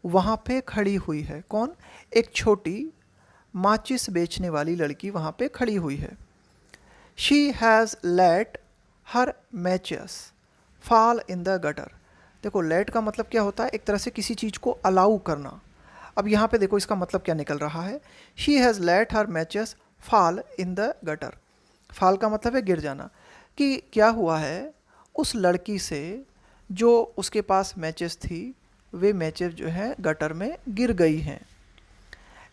वहाँ पे खड़ी हुई है कौन, एक छोटी माचिस बेचने वाली लड़की वहाँ पे खड़ी हुई है। She has let her matches fall in the gutter, देखो लेट का मतलब क्या होता है, एक तरह से किसी चीज़ को अलाउ करना। अब यहाँ पे देखो इसका मतलब क्या निकल रहा है, she has let her matches fall in the gutter, fall का मतलब है गिर जाना, कि क्या हुआ है उस लड़की से जो उसके पास मैचेस थी वे मैचेस जो हैं गटर में गिर गई हैं।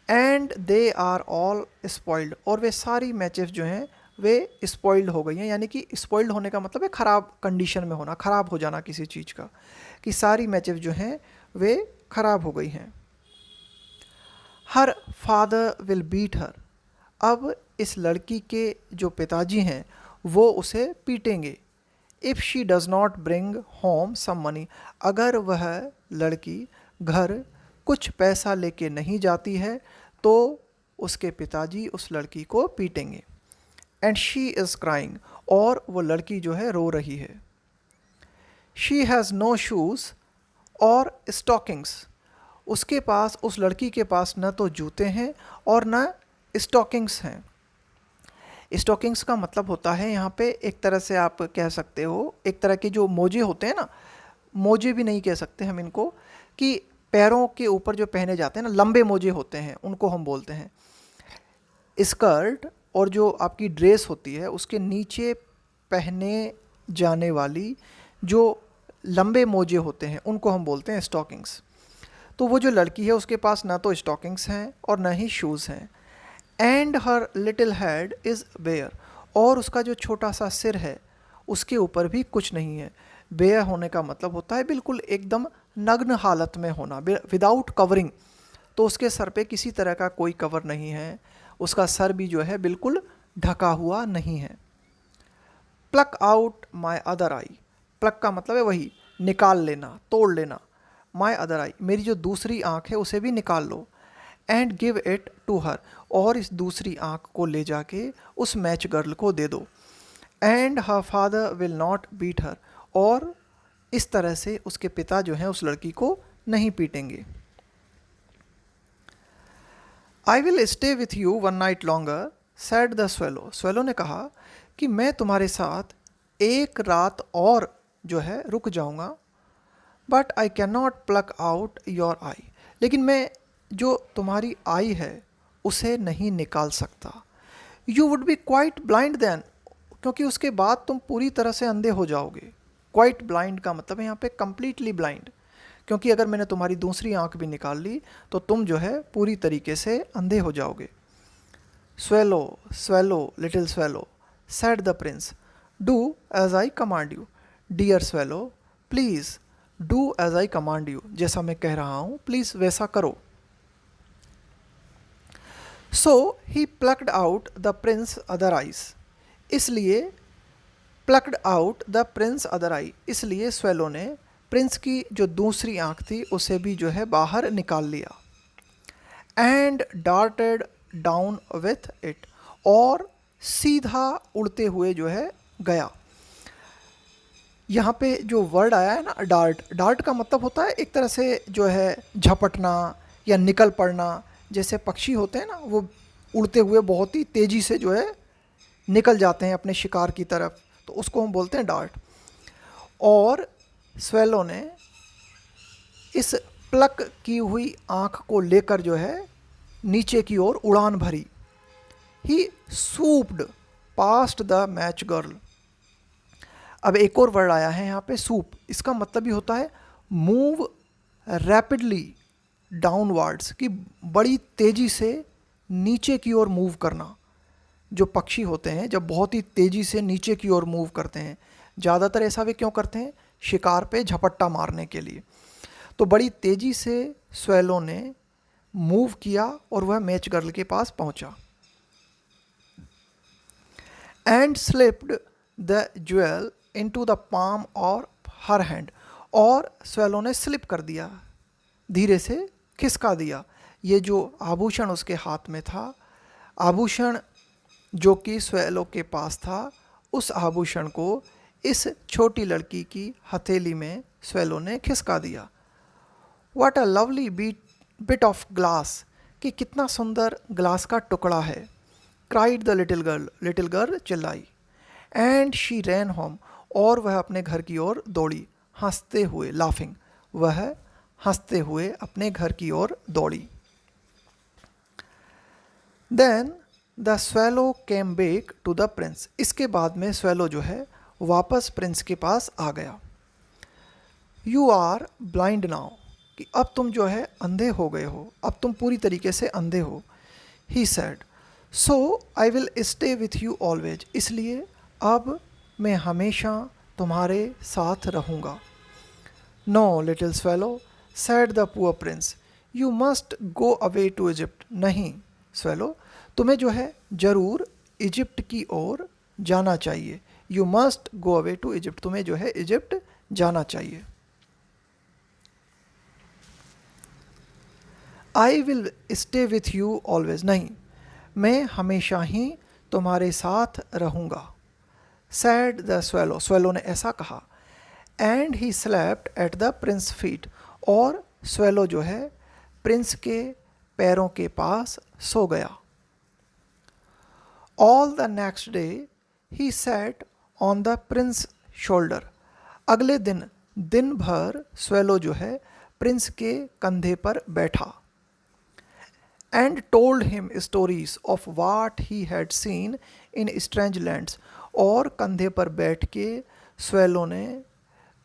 And they are all spoiled, और वे सारी मैचेस जो हैं वे स्पॉइल्ड हो गई हैं, यानी कि स्पॉइल्ड होने का मतलब है ख़राब कंडीशन में होना, ख़राब हो जाना किसी चीज़ का, कि सारी मैचेस जो हैं वे ख़राब हो गई हैं। Her father will beat her, अब इस लड़की के जो पिताजी हैं वो उसे पीटेंगे। If she does not bring home some money, अगर वह लड़की घर कुछ पैसा लेके नहीं जाती है तो उसके पिताजी उस लड़की को पीटेंगे। एंड शी इज़ क्राइंग, और वो लड़की जो है रो रही है। शी हैज़ नो शूज़ और स्टॉकिंग्स, उसके पास, उस लड़की के पास न तो जूते हैं और न स्टॉकिंग्स हैं। स्टॉकिंग्स का मतलब होता है यहाँ पे एक तरह से आप कह सकते हो एक तरह के जो मोजे होते हैं ना, मोजे भी नहीं कह सकते हम इनको, कि पैरों के ऊपर जो पहने जाते हैं ना, लंबे मोजे होते हैं, उनको हम बोलते हैं। स्कर्ट और जो आपकी ड्रेस होती है उसके नीचे पहने जाने वाली जो लंबे मोजे होते हैं उनको हम बोलते हैं स्टॉकिंग्स। तो वो जो लड़की है उसके पास ना तो स्टॉकिंग्स हैं और ना ही शूज़ हैं। And her little head is bare, और उसका जो छोटा सा सिर है उसके ऊपर भी कुछ नहीं है। बेयर होने का मतलब होता है बिल्कुल एकदम नग्न हालत में होना, विदाउट कवरिंग। तो उसके सर पे किसी तरह का कोई कवर नहीं है, उसका सर भी जो है बिल्कुल ढका हुआ नहीं है। Pluck out my other eye, pluck का मतलब है वही निकाल लेना, तोड़ लेना। माई अदर आई, मेरी जो दूसरी आँख है उसे भी निकाल लो। And give it to her, और इस दूसरी आँख को ले जाके उस मैच गर्ल को दे दो। And her father will not beat her, और इस तरह से उसके पिता जो हैं उस लड़की को नहीं पीटेंगे। I will stay with you one night longer said the swallow, swallow ने कहा कि मैं तुम्हारे साथ एक रात और जो है रुक जाऊंगा। But I can not pluck out your eye, लेकिन मैं जो तुम्हारी आई है उसे नहीं निकाल सकता। You would be quite blind then, क्योंकि उसके बाद तुम पूरी तरह से अंधे हो जाओगे। क्वाइट ब्लाइंड का मतलब है यहाँ पे कम्प्लीटली ब्लाइंड, क्योंकि अगर मैंने तुम्हारी दूसरी आंख भी निकाल ली तो तुम जो है पूरी तरीके से अंधे हो जाओगे। Swallow swallow little swallow said the prince, do as I command you. Dear swallow please do as I command you, जैसा मैं कह रहा हूँ प्लीज़ वैसा करो। So he plucked out the prince other eyes, इसलिए plucked out the prince other eye, इसलिए swallow ने प्रिंस की जो दूसरी आंख थी उसे भी जो है बाहर निकाल लिया। And darted down with it, और सीधा उड़ते हुए जो है गया। यहाँ पे जो वर्ड आया है ना डार्ट, डार्ट का मतलब होता है एक तरह से जो है झपटना या निकल पड़ना। जैसे पक्षी होते हैं ना, वो उड़ते हुए बहुत ही तेज़ी से जो है निकल जाते हैं अपने शिकार की तरफ, तो उसको हम बोलते हैं डार्ट। और स्वेलो ने इस प्लक की हुई आँख को लेकर जो है नीचे की ओर उड़ान भरी। ही सूप्ड पास्ट द मैच गर्ल, अब एक और वर्ड आया है यहाँ पे सूप, इसका मतलब भी होता है मूव रैपिडली डाउनवर्ड्स, कि बड़ी तेज़ी से नीचे की ओर मूव करना। जो पक्षी होते हैं जब बहुत ही तेज़ी से नीचे की ओर मूव करते हैं, ज़्यादातर ऐसा वे क्यों करते हैं, शिकार पे झपट्टा मारने के लिए। तो बड़ी तेज़ी से स्वेलो ने मूव किया और वह मैच गर्ल के पास पहुंचा। And slipped the jewel into the palm और हर हैंड, और स्वेलो ने स्लिप कर दिया, धीरे से खिसका दिया ये जो आभूषण उसके हाथ में था। आभूषण जो कि स्वेलो के पास था, उस आभूषण को इस छोटी लड़की की हथेली में स्वेलो ने खिसका दिया। What a lovely bit of glass, कि कितना सुंदर ग्लास का टुकड़ा है। क्राइड द लिटिल गर्ल चिल्लाई। एंड शी रैन होम, और वह अपने घर की ओर दौड़ी, हंसते हुए, लाफिंग, वह हंसते हुए अपने घर की ओर दौड़ी। Then the swallow came back to the prince, इसके बाद में स्वेलो जो है वापस प्रिंस के पास आ गया। यू आर ब्लाइंड नाउ, कि अब तुम जो है अंधे हो गए हो, अब तुम पूरी तरीके से अंधे हो। He said so I will stay with you always, इसलिए अब मैं हमेशा तुम्हारे साथ रहूँगा। No little swallow said the poor prince, you must go away to Egypt, नहीं स्वेलो तुम्हें जो है ज़रूर इजिप्ट की ओर जाना चाहिए। You must go away to Egypt, तुम्हें जो है इजिप्ट जाना चाहिए। I will stay with you always, नहीं मैं हमेशा ही तुम्हारे साथ रहूँगा। सैड द स्वेलो, स्वेलो ने ऐसा कहा। And he slept at the Prince feet, और स्वेलो जो है प्रिंस के पैरों के पास सो गया। All the next day he sat on the Prince shoulder, अगले दिन दिन भर स्वेलो जो है प्रिंस के कंधे पर बैठा। And told him stories of what he had seen in strange lands, और कंधे पर बैठ के स्वेलो ने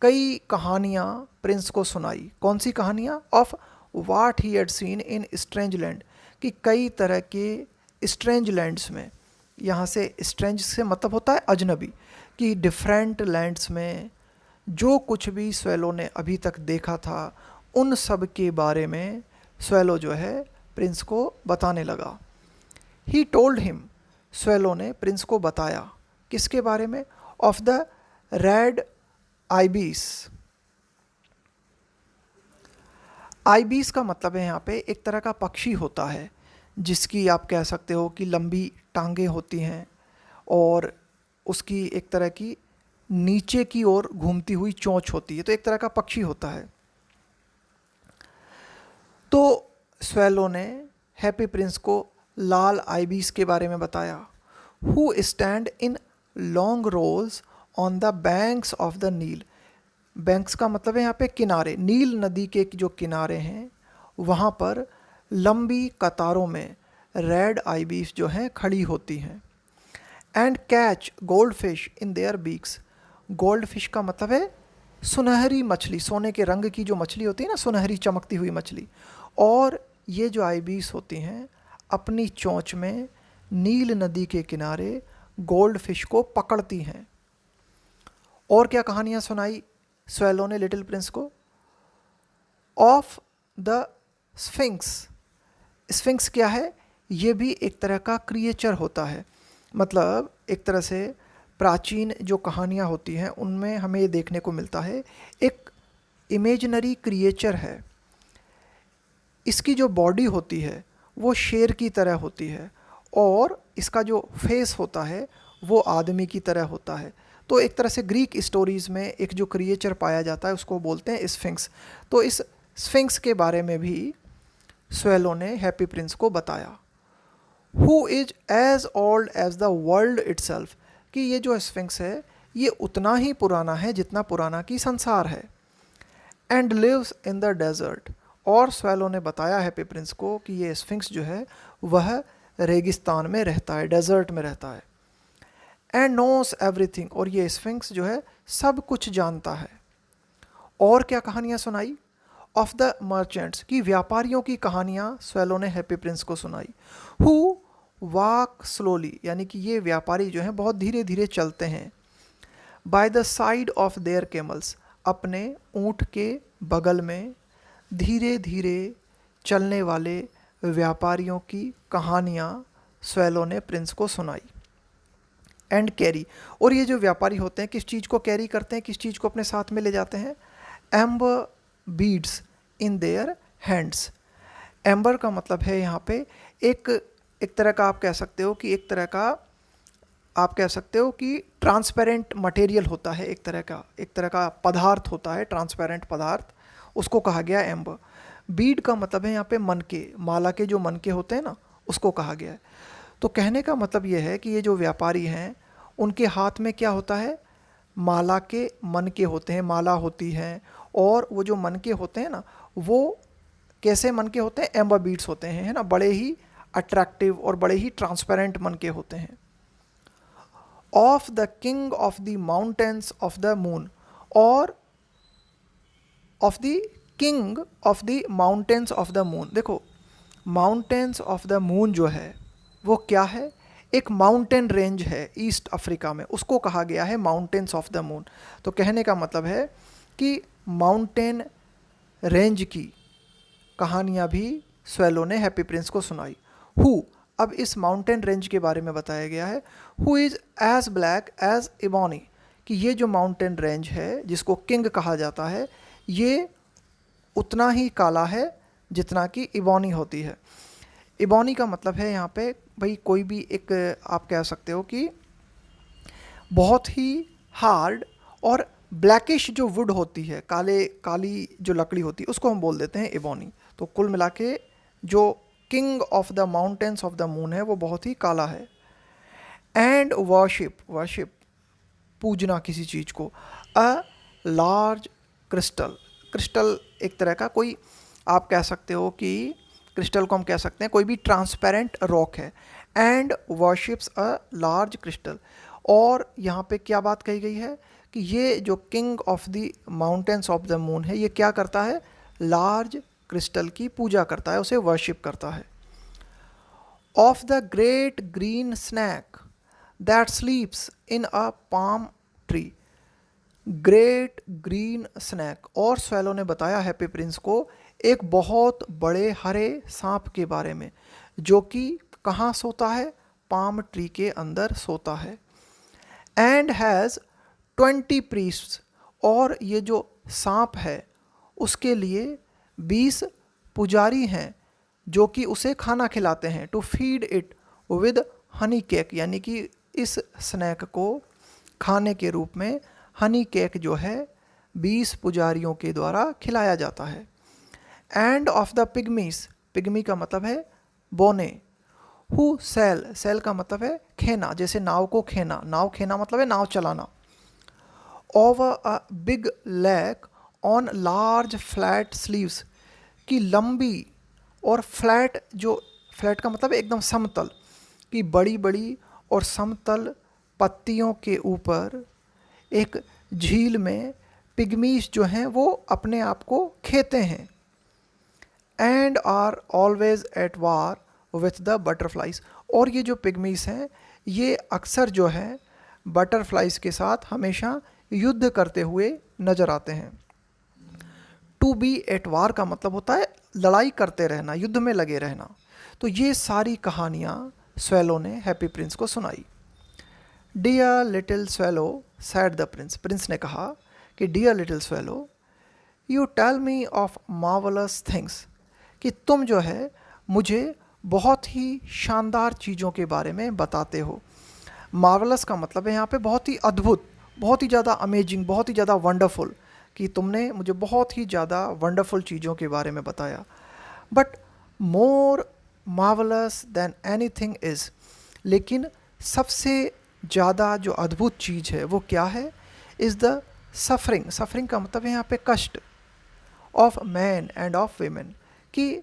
कई कहानियाँ प्रिंस को सुनाई। कौन सी कहानियाँ? Of what he had seen in strange land, कि कई तरह के स्ट्रेंज लैंड्स में, यहाँ से स्ट्रेंज से मतलब होता है अजनबी, कि डिफरेंट लैंड्स में जो कुछ भी स्वेलो ने अभी तक देखा था उन सब के बारे में स्वेलो जो है प्रिंस को बताने लगा। ही टोल्ड हिम, स्वेलो ने प्रिंस को बताया किसके बारे में? Of the red ibis. Ibis का मतलब है यहाँ पे एक तरह का पक्षी होता है जिसकी आप कह सकते हो कि लंबी टांगें होती हैं और उसकी एक तरह की नीचे की ओर घूमती हुई चोंच होती है, तो एक तरह का पक्षी होता है। तो स्वेलो ने हैप्पी प्रिंस को लाल आइबीस के बारे में बताया। Who stand in long rows on the banks of the Nile. Banks का मतलब है यहाँ पे किनारे, नील नदी के जो किनारे हैं वहाँ पर लंबी कतारों में रेड आइबीस जो हैं खड़ी होती हैं। And catch gold fish in their beaks. Gold fish का मतलब है सुनहरी मछली, सोने के रंग की जो मछली होती है ना, सुनहरी चमकती हुई मछली। और ये जो आइबीस होती हैं अपनी चोंच में नील नदी के किनारे गोल्ड फिश को पकड़ती हैं। और क्या कहानियाँ सुनाई स्वेलो ने लिटिल प्रिंस को? Of the sphinx. स्फिंक्स क्या है? ये भी एक तरह का क्रिएचर होता है, मतलब एक तरह से प्राचीन जो कहानियाँ होती हैं उनमें हमें ये देखने को मिलता है एक इमेजिनरी क्रिएचर है। इसकी जो बॉडी होती है वो शेर की तरह होती है और इसका जो फेस होता है वो आदमी की तरह होता है। तो एक तरह से ग्रीक स्टोरीज़ में एक जो क्रिएचर पाया जाता है उसको बोलते हैं स्फिंक्स। तो इस स्फिंक्स के बारे में भी स्वेलो ने हैप्पी प्रिंस को बताया। Who is as old as the world itself, कि ये जो स्फिंक्स है ये उतना ही पुराना है जितना पुराना कि संसार है। And lives in the desert, और स्वेलो ने बताया हैप्पी प्रिंस को कि ये स्फिंक्स जो है वह रेगिस्तान में रहता है, डेजर्ट में रहता है। एंड नोस एवरीथिंग, और ये स्फिंक्स जो है सब कुछ जानता है। और क्या कहानियाँ सुनाई? ऑफ द मर्चेंट्स, की व्यापारियों की कहानियाँ स्वेलो ने हैप्पी प्रिंस को सुनाई। हु वॉक स्लोली, यानी कि ये व्यापारी जो हैं बहुत धीरे धीरे चलते हैं। By the side of their camels, अपने ऊँट के बगल में धीरे धीरे चलने वाले व्यापारियों की कहानियाँ स्वेलो ने प्रिंस को सुनाई। एंड कैरी, और ये जो व्यापारी होते हैं किस चीज़ को कैरी करते हैं, किस चीज़ को अपने साथ में ले जाते हैं? Amber beads in their hands. Amber का मतलब है यहाँ पे एक तरह का आप कह सकते हो कि एक तरह का आप कह सकते हो कि ट्रांसपेरेंट मटेरियल होता है, एक तरह का पदार्थ होता है, ट्रांसपेरेंट पदार्थ, उसको कहा गया एम्बर। बीड का मतलब है यहाँ पे मनके, माला के जो मनके होते हैं ना उसको कहा गया है। तो कहने का मतलब ये है कि ये जो व्यापारी हैं उनके हाथ में क्या होता है? माला के मनके होते हैं, माला होती हैं, और वो जो मनके होते हैं ना वो कैसे मनके होते हैं? एम्बर बीड्स होते हैं, है ना, बड़े ही अट्रैक्टिव और बड़े ही ट्रांसपेरेंट मनके होते हैं। Of the king of the mountains of the moon, और of the king of the mountains of the moon. देखो माउंटेन्स ऑफ द मून जो है वो क्या है? एक माउंटेन रेंज है ईस्ट अफ्रीका में, उसको कहा गया है माउंटेन्स ऑफ द मून। तो कहने का मतलब है कि माउंटेन रेंज की कहानियाँ भी स्वेलो ने हैप्पी प्रिंस को सुनाई। हु, अब इस माउंटेन रेंज के बारे में बताया गया है। Who is as black as ebony, कि ये जो माउंटेन रेंज है जिसको किंग कहा जाता है ये उतना ही काला है जितना कि इबॉनी होती है। इबॉनी का मतलब है यहाँ पे भाई कोई भी एक आप कह सकते हो कि बहुत ही हार्ड और ब्लैकिश जो वुड होती है, काली जो लकड़ी होती है उसको हम बोल देते हैं इबॉनी। तो कुल मिला के जो king of the mountains of the moon है वो बहुत ही काला है। एंड वर्शिप पूजना किसी चीज़ को। अ लार्ज क्रिस्टल एक तरह का कोई आप कह सकते हो कि क्रिस्टल को हम कह सकते हैं कोई भी ट्रांसपेरेंट रॉक है। And worships a large crystal, और यहाँ पे क्या बात कही गई है कि ये जो king of the mountains of the moon है, ये क्या करता है, लार्ज क्रिस्टल की पूजा करता है, उसे वर्शिप करता है। Of the great green snake that sleeps in a palm tree, great green snake. और स्वेलो ने बताया हैप्पी प्रिंस को एक बहुत बड़े हरे सांप के बारे में, जो कि कहाँ सोता है, पाम ट्री के अंदर सोता है। एंड हैज़ 20 प्रीस्ट्स, और ये जो सांप है उसके लिए 20 पुजारी हैं जो कि उसे खाना खिलाते हैं। To feed it with honey cake, यानी कि इस स्नैक को खाने के रूप में हनी केक जो है 20 पुजारियों के द्वारा खिलाया जाता है। एंड ऑफ द पिग्मीज, पिग्मी का मतलब है बोने, हु सेल, सेल का मतलब है खेना, जैसे नाव को खेना, नाव खेना मतलब है नाव चलाना। Over a big lake on large flat sleeves, की लंबी और फ्लैट, जो फ्लैट का मतलब है एकदम समतल, की बड़ी बड़ी और समतल पत्तियों के ऊपर एक झील में पिग्मीज जो हैं वो अपने आप को खेते हैं। And are always at war with the butterflies, और ये जो पिग्मीज हैं ये अक्सर जो है बटरफ्लाइज के साथ हमेशा युद्ध करते हुए नजर आते हैं। टू बी एट वार का मतलब होता है लड़ाई करते रहना, युद्ध में लगे रहना। तो ये सारी कहानियाँ स्वेलो ने हैप्पी प्रिंस को सुनाई। Dear little swallow said the prince, prince ने कहा कि dear little swallow you tell me of marvellous things, कि तुम जो है मुझे बहुत ही शानदार चीज़ों के बारे में बताते हो। मार्वलस का मतलब है यहाँ पे बहुत ही अद्भुत, बहुत ही ज़्यादा अमेजिंग, बहुत ही ज़्यादा वंडरफुल, कि तुमने मुझे बहुत ही ज़्यादा वंडरफुल चीज़ों के बारे में बताया। But more marvellous than anything is, लेकिन सबसे ज़्यादा जो अद्भुत चीज़ है वो क्या है, इज़ द सफरिंग, सफरिंग का मतलब है यहाँ पे कष्ट, of man end of women, कि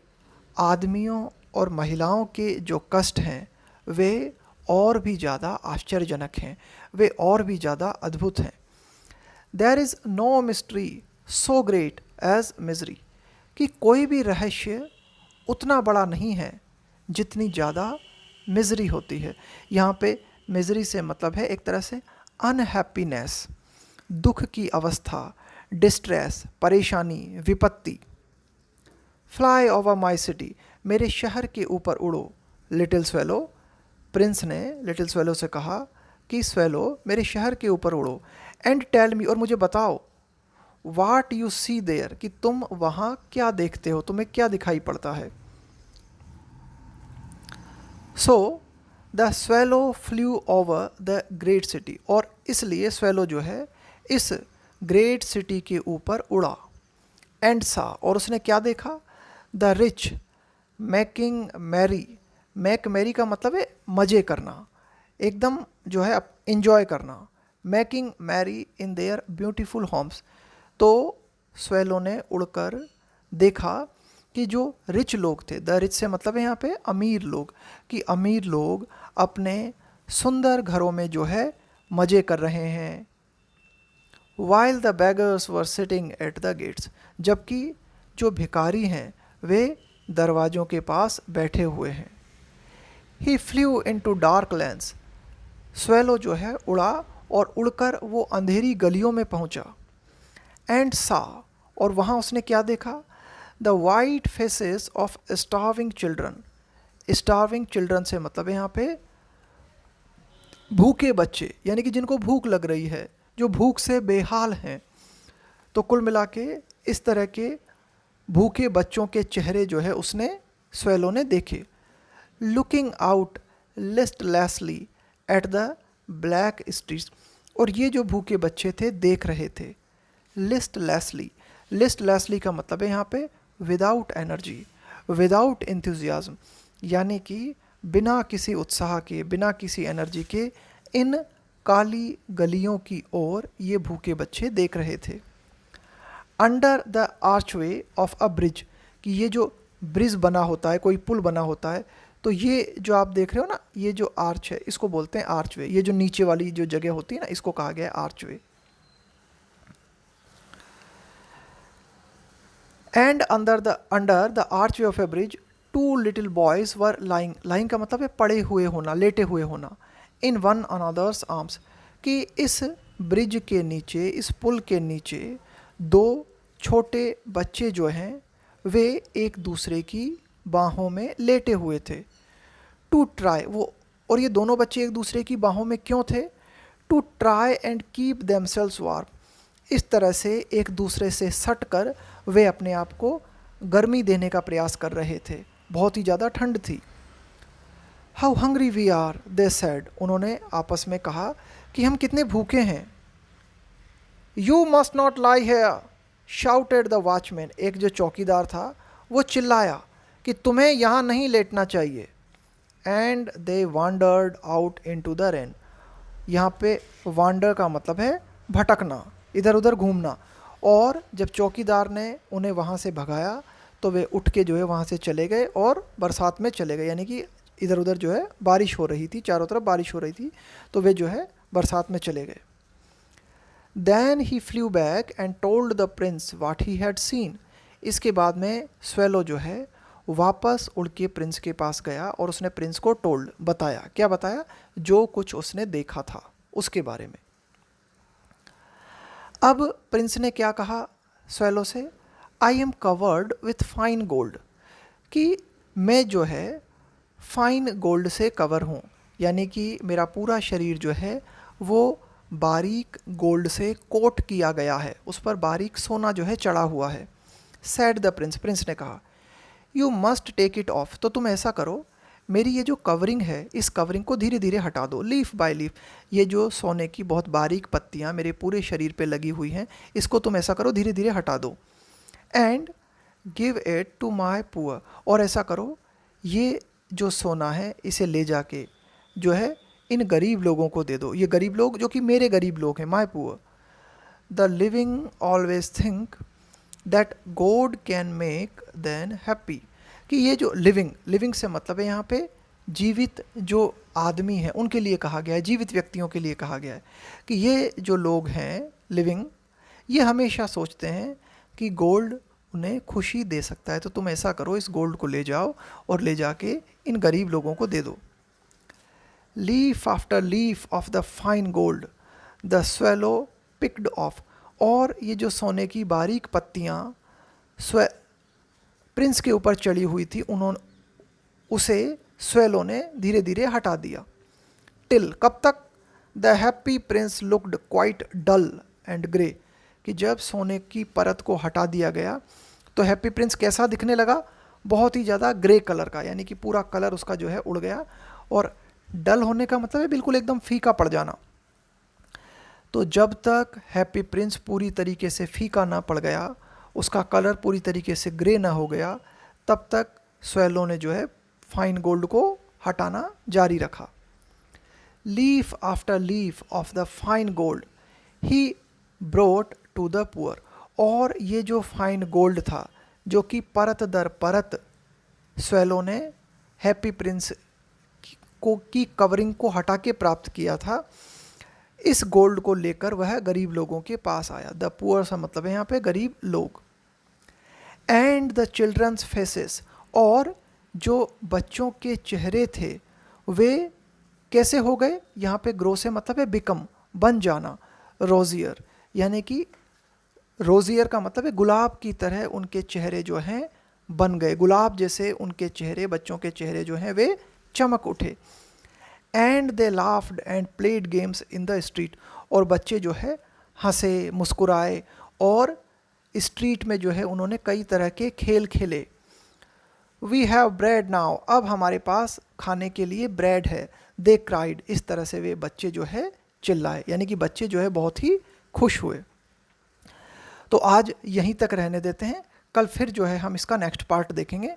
आदमियों और महिलाओं के जो कष्ट हैं वे और भी ज़्यादा आश्चर्यजनक हैं, वे और भी ज़्यादा अद्भुत हैं। There is no mystery so great as misery, कि कोई भी रहस्य उतना बड़ा नहीं है जितनी ज़्यादा मिजरी होती है। यहाँ पे मिजरी से मतलब है एक तरह से अनहैप्पीनेस, दुख की अवस्था, डिस्ट्रेस, परेशानी, विपत्ति। फ्लाई ओवर माई सिटी, मेरे शहर के ऊपर उड़ो, लिटिल स्वेलो, प्रिंस ने लिटिल स्वेलो से कहा कि स्वेलो मेरे शहर के ऊपर उड़ो। एंड टेल मी, और मुझे बताओ, वाट यू सी देयर, कि तुम वहाँ क्या देखते हो, तुम्हें क्या दिखाई पड़ता है। So the swallow flu over the great city, और इसलिए स्वेलो जो है इस ग्रेट सिटी के ऊपर उड़ा। एंड सा, और उसने क्या देखा, the rich making merry, make merry का मतलब है मज़े करना, एकदम जो है इंजॉय करना, making merry in their beautiful homes. तो स्वेलो ने उड़कर देखा कि जो रिच लोग थे, द रिच से मतलब है यहाँ पे अमीर लोग, कि अमीर लोग अपने सुंदर घरों में जो है मज़े कर रहे हैं। While the beggars were sitting at the gates, जबकि जो भिखारी हैं वे दरवाज़ों के पास बैठे हुए हैं। He flew into dark lands, swallow जो है उड़ा और उड़कर वो अंधेरी गलियों में पहुंचा। एंड सा, और वहाँ उसने क्या देखा, the white faces of starving children, starving children से मतलब है यहाँ पे भूखे बच्चे, यानी कि जिनको भूख लग रही है, जो भूख से बेहाल हैं। तो कुल मिला के इस तरह के भूखे बच्चों के चेहरे जो है उसने स्वेलो ने देखे। Looking out listlessly at the black streets, और ये जो भूखे बच्चे थे देख रहे थे लिस्टलेसली, लिस्टलेसली का मतलब है यहाँ पे विदाउट एनर्जी, विदाउट एंथुजियाज्म, यानी कि बिना किसी उत्साह के, बिना किसी एनर्जी के इन काली गलियों की ओर ये भूखे बच्चे देख रहे थे। Under the archway of a bridge, कि ये जो ब्रिज बना होता है, कोई पुल बना होता है, तो ये जो आप देख रहे हो ना, ये जो आर्च है इसको बोलते हैं आर्चवे, ये जो नीचे वाली जो जगह होती है ना इसको कहा गया है archway. And under the archway of a bridge two little boys were lying, lying का मतलब है पड़े हुए होना, लेटे हुए होना, इन वन अनदर्स आर्म्स, कि इस ब्रिज के नीचे, इस पुल के नीचे दो छोटे बच्चे जो हैं वे एक दूसरे की बाहों में लेटे हुए थे। टू ट्राई, वो और ये दोनों बच्चे एक दूसरे की बाहों में क्यों थे? To try and keep themselves warm, इस तरह से एक दूसरे से सट कर वे अपने आप को गर्मी देने का प्रयास कर रहे थे, बहुत ही ज़्यादा ठंड थी। How hungry we are they said, उन्होंने आपस में कहा कि हम कितने भूखे हैं। You must not lie here shouted the watchman, एक जो चौकीदार था वो चिल्लाया कि तुम्हें यहाँ नहीं लेटना चाहिए। And they wandered out into the rain, यहाँ पे वांडर का मतलब है भटकना, इधर उधर घूमना। और जब चौकीदार ने उन्हें वहाँ से भगाया तो वे उठ के जो है वहाँ से चले गए और बरसात में चले गए, यानी कि इधर उधर जो है बारिश हो रही थी, चारों तरफ बारिश हो रही थी, तो वे जो है बरसात में चले गए। Then he flew back and told the prince what he had seen, इसके बाद में स्वेलो जो है वापस उड़ के प्रिंस के पास गया और उसने प्रिंस को टोल्ड, बताया, क्या बताया? जो कुछ उसने देखा था उसके बारे में। अब प्रिंस ने क्या कहा स्वेलो से? I am covered with fine gold, कि मैं जो है फाइन गोल्ड से कवर हूँ, यानी कि मेरा पूरा शरीर जो है वो बारीक गोल्ड से कोट किया गया है, उस पर बारीक सोना जो है चढ़ा हुआ है। सैड द प्रिंस, प्रिंस ने कहा you must take it off, तो तुम ऐसा करो, मेरी ये जो कवरिंग है इस कवरिंग को धीरे धीरे हटा दो, लीफ बाय लीफ, ये जो सोने की बहुत बारीक पत्तियाँ मेरे पूरे शरीर पे लगी हुई हैं इसको तुम ऐसा करो धीरे धीरे हटा दो। And give it to my poor, और ऐसा करो ये जो सोना है इसे ले जाके जो है इन गरीब लोगों को दे दो, ये गरीब लोग जो कि मेरे गरीब लोग हैं, माई poor. The living always think that God can make than happy, कि ये जो लिविंग, लिविंग से मतलब है यहाँ पे जीवित जो आदमी हैं उनके लिए कहा गया है, जीवित व्यक्तियों के लिए कहा गया है कि ये जो लोग हैं लिविंग, ये हमेशा सोचते हैं कि गोल्ड उन्हें खुशी दे सकता है, तो तुम ऐसा करो इस गोल्ड को ले जाओ और ले जाके इन गरीब लोगों को दे दो। Leaf after leaf of the fine gold the swallow picked of, और ये जो सोने की बारीक पत्तियाँ प्रिंस के ऊपर चढ़ी हुई थी उन्होंने उसे स्वेलो ने धीरे धीरे हटा दिया। टिल, कब तक? The happy prince looked quite dull and grey, कि जब सोने की परत को हटा दिया गया तो हैप्पी प्रिंस कैसा दिखने लगा? बहुत ही ज़्यादा ग्रे कलर का, यानी कि पूरा कलर उसका जो है उड़ गया, और डल होने का मतलब है बिल्कुल एकदम फीका पड़ जाना। तो जब तक हैप्पी प्रिंस पूरी तरीके से फीका ना पड़ गया, उसका कलर पूरी तरीके से ग्रे ना हो गया, तब तक स्वेलो ने जो है फाइन गोल्ड को हटाना जारी रखा। Leaf after leaf of the fine gold he brought to the poor, और ये जो फाइन गोल्ड था जो कि परत दर परत स्वेलो ने हैप्पी प्रिंस की कवरिंग को हटा के प्राप्त किया था, इस गोल्ड को लेकर वह गरीब लोगों के पास आया। द पुअर से मतलब है यहाँ पे गरीब लोग। एंड द चिल्ड्रंस फेसेस, और जो बच्चों के चेहरे थे वे कैसे हो गए? यहाँ पे ग्रो से मतलब है बिकम, बन जाना, रोजियर, यानी कि रोजियर का मतलब है गुलाब की तरह उनके चेहरे जो हैं बन गए, गुलाब जैसे उनके चेहरे, बच्चों के चेहरे जो हैं वे चमक उठे। And they laughed and played games in the street, और बच्चे जो है हंसे, मुस्कुराए और स्ट्रीट में जो है उन्होंने कई तरह के खेल खेले। वी हैव ब्रेड नाउ, अब हमारे पास खाने के लिए ब्रेड है। दे क्राइड, इस तरह से वे बच्चे जो है चिल्लाए, यानी कि बच्चे जो है बहुत ही खुश हुए। तो आज यहीं तक रहने देते हैं, कल फिर जो है हम इसका नेक्स्ट पार्ट देखेंगे।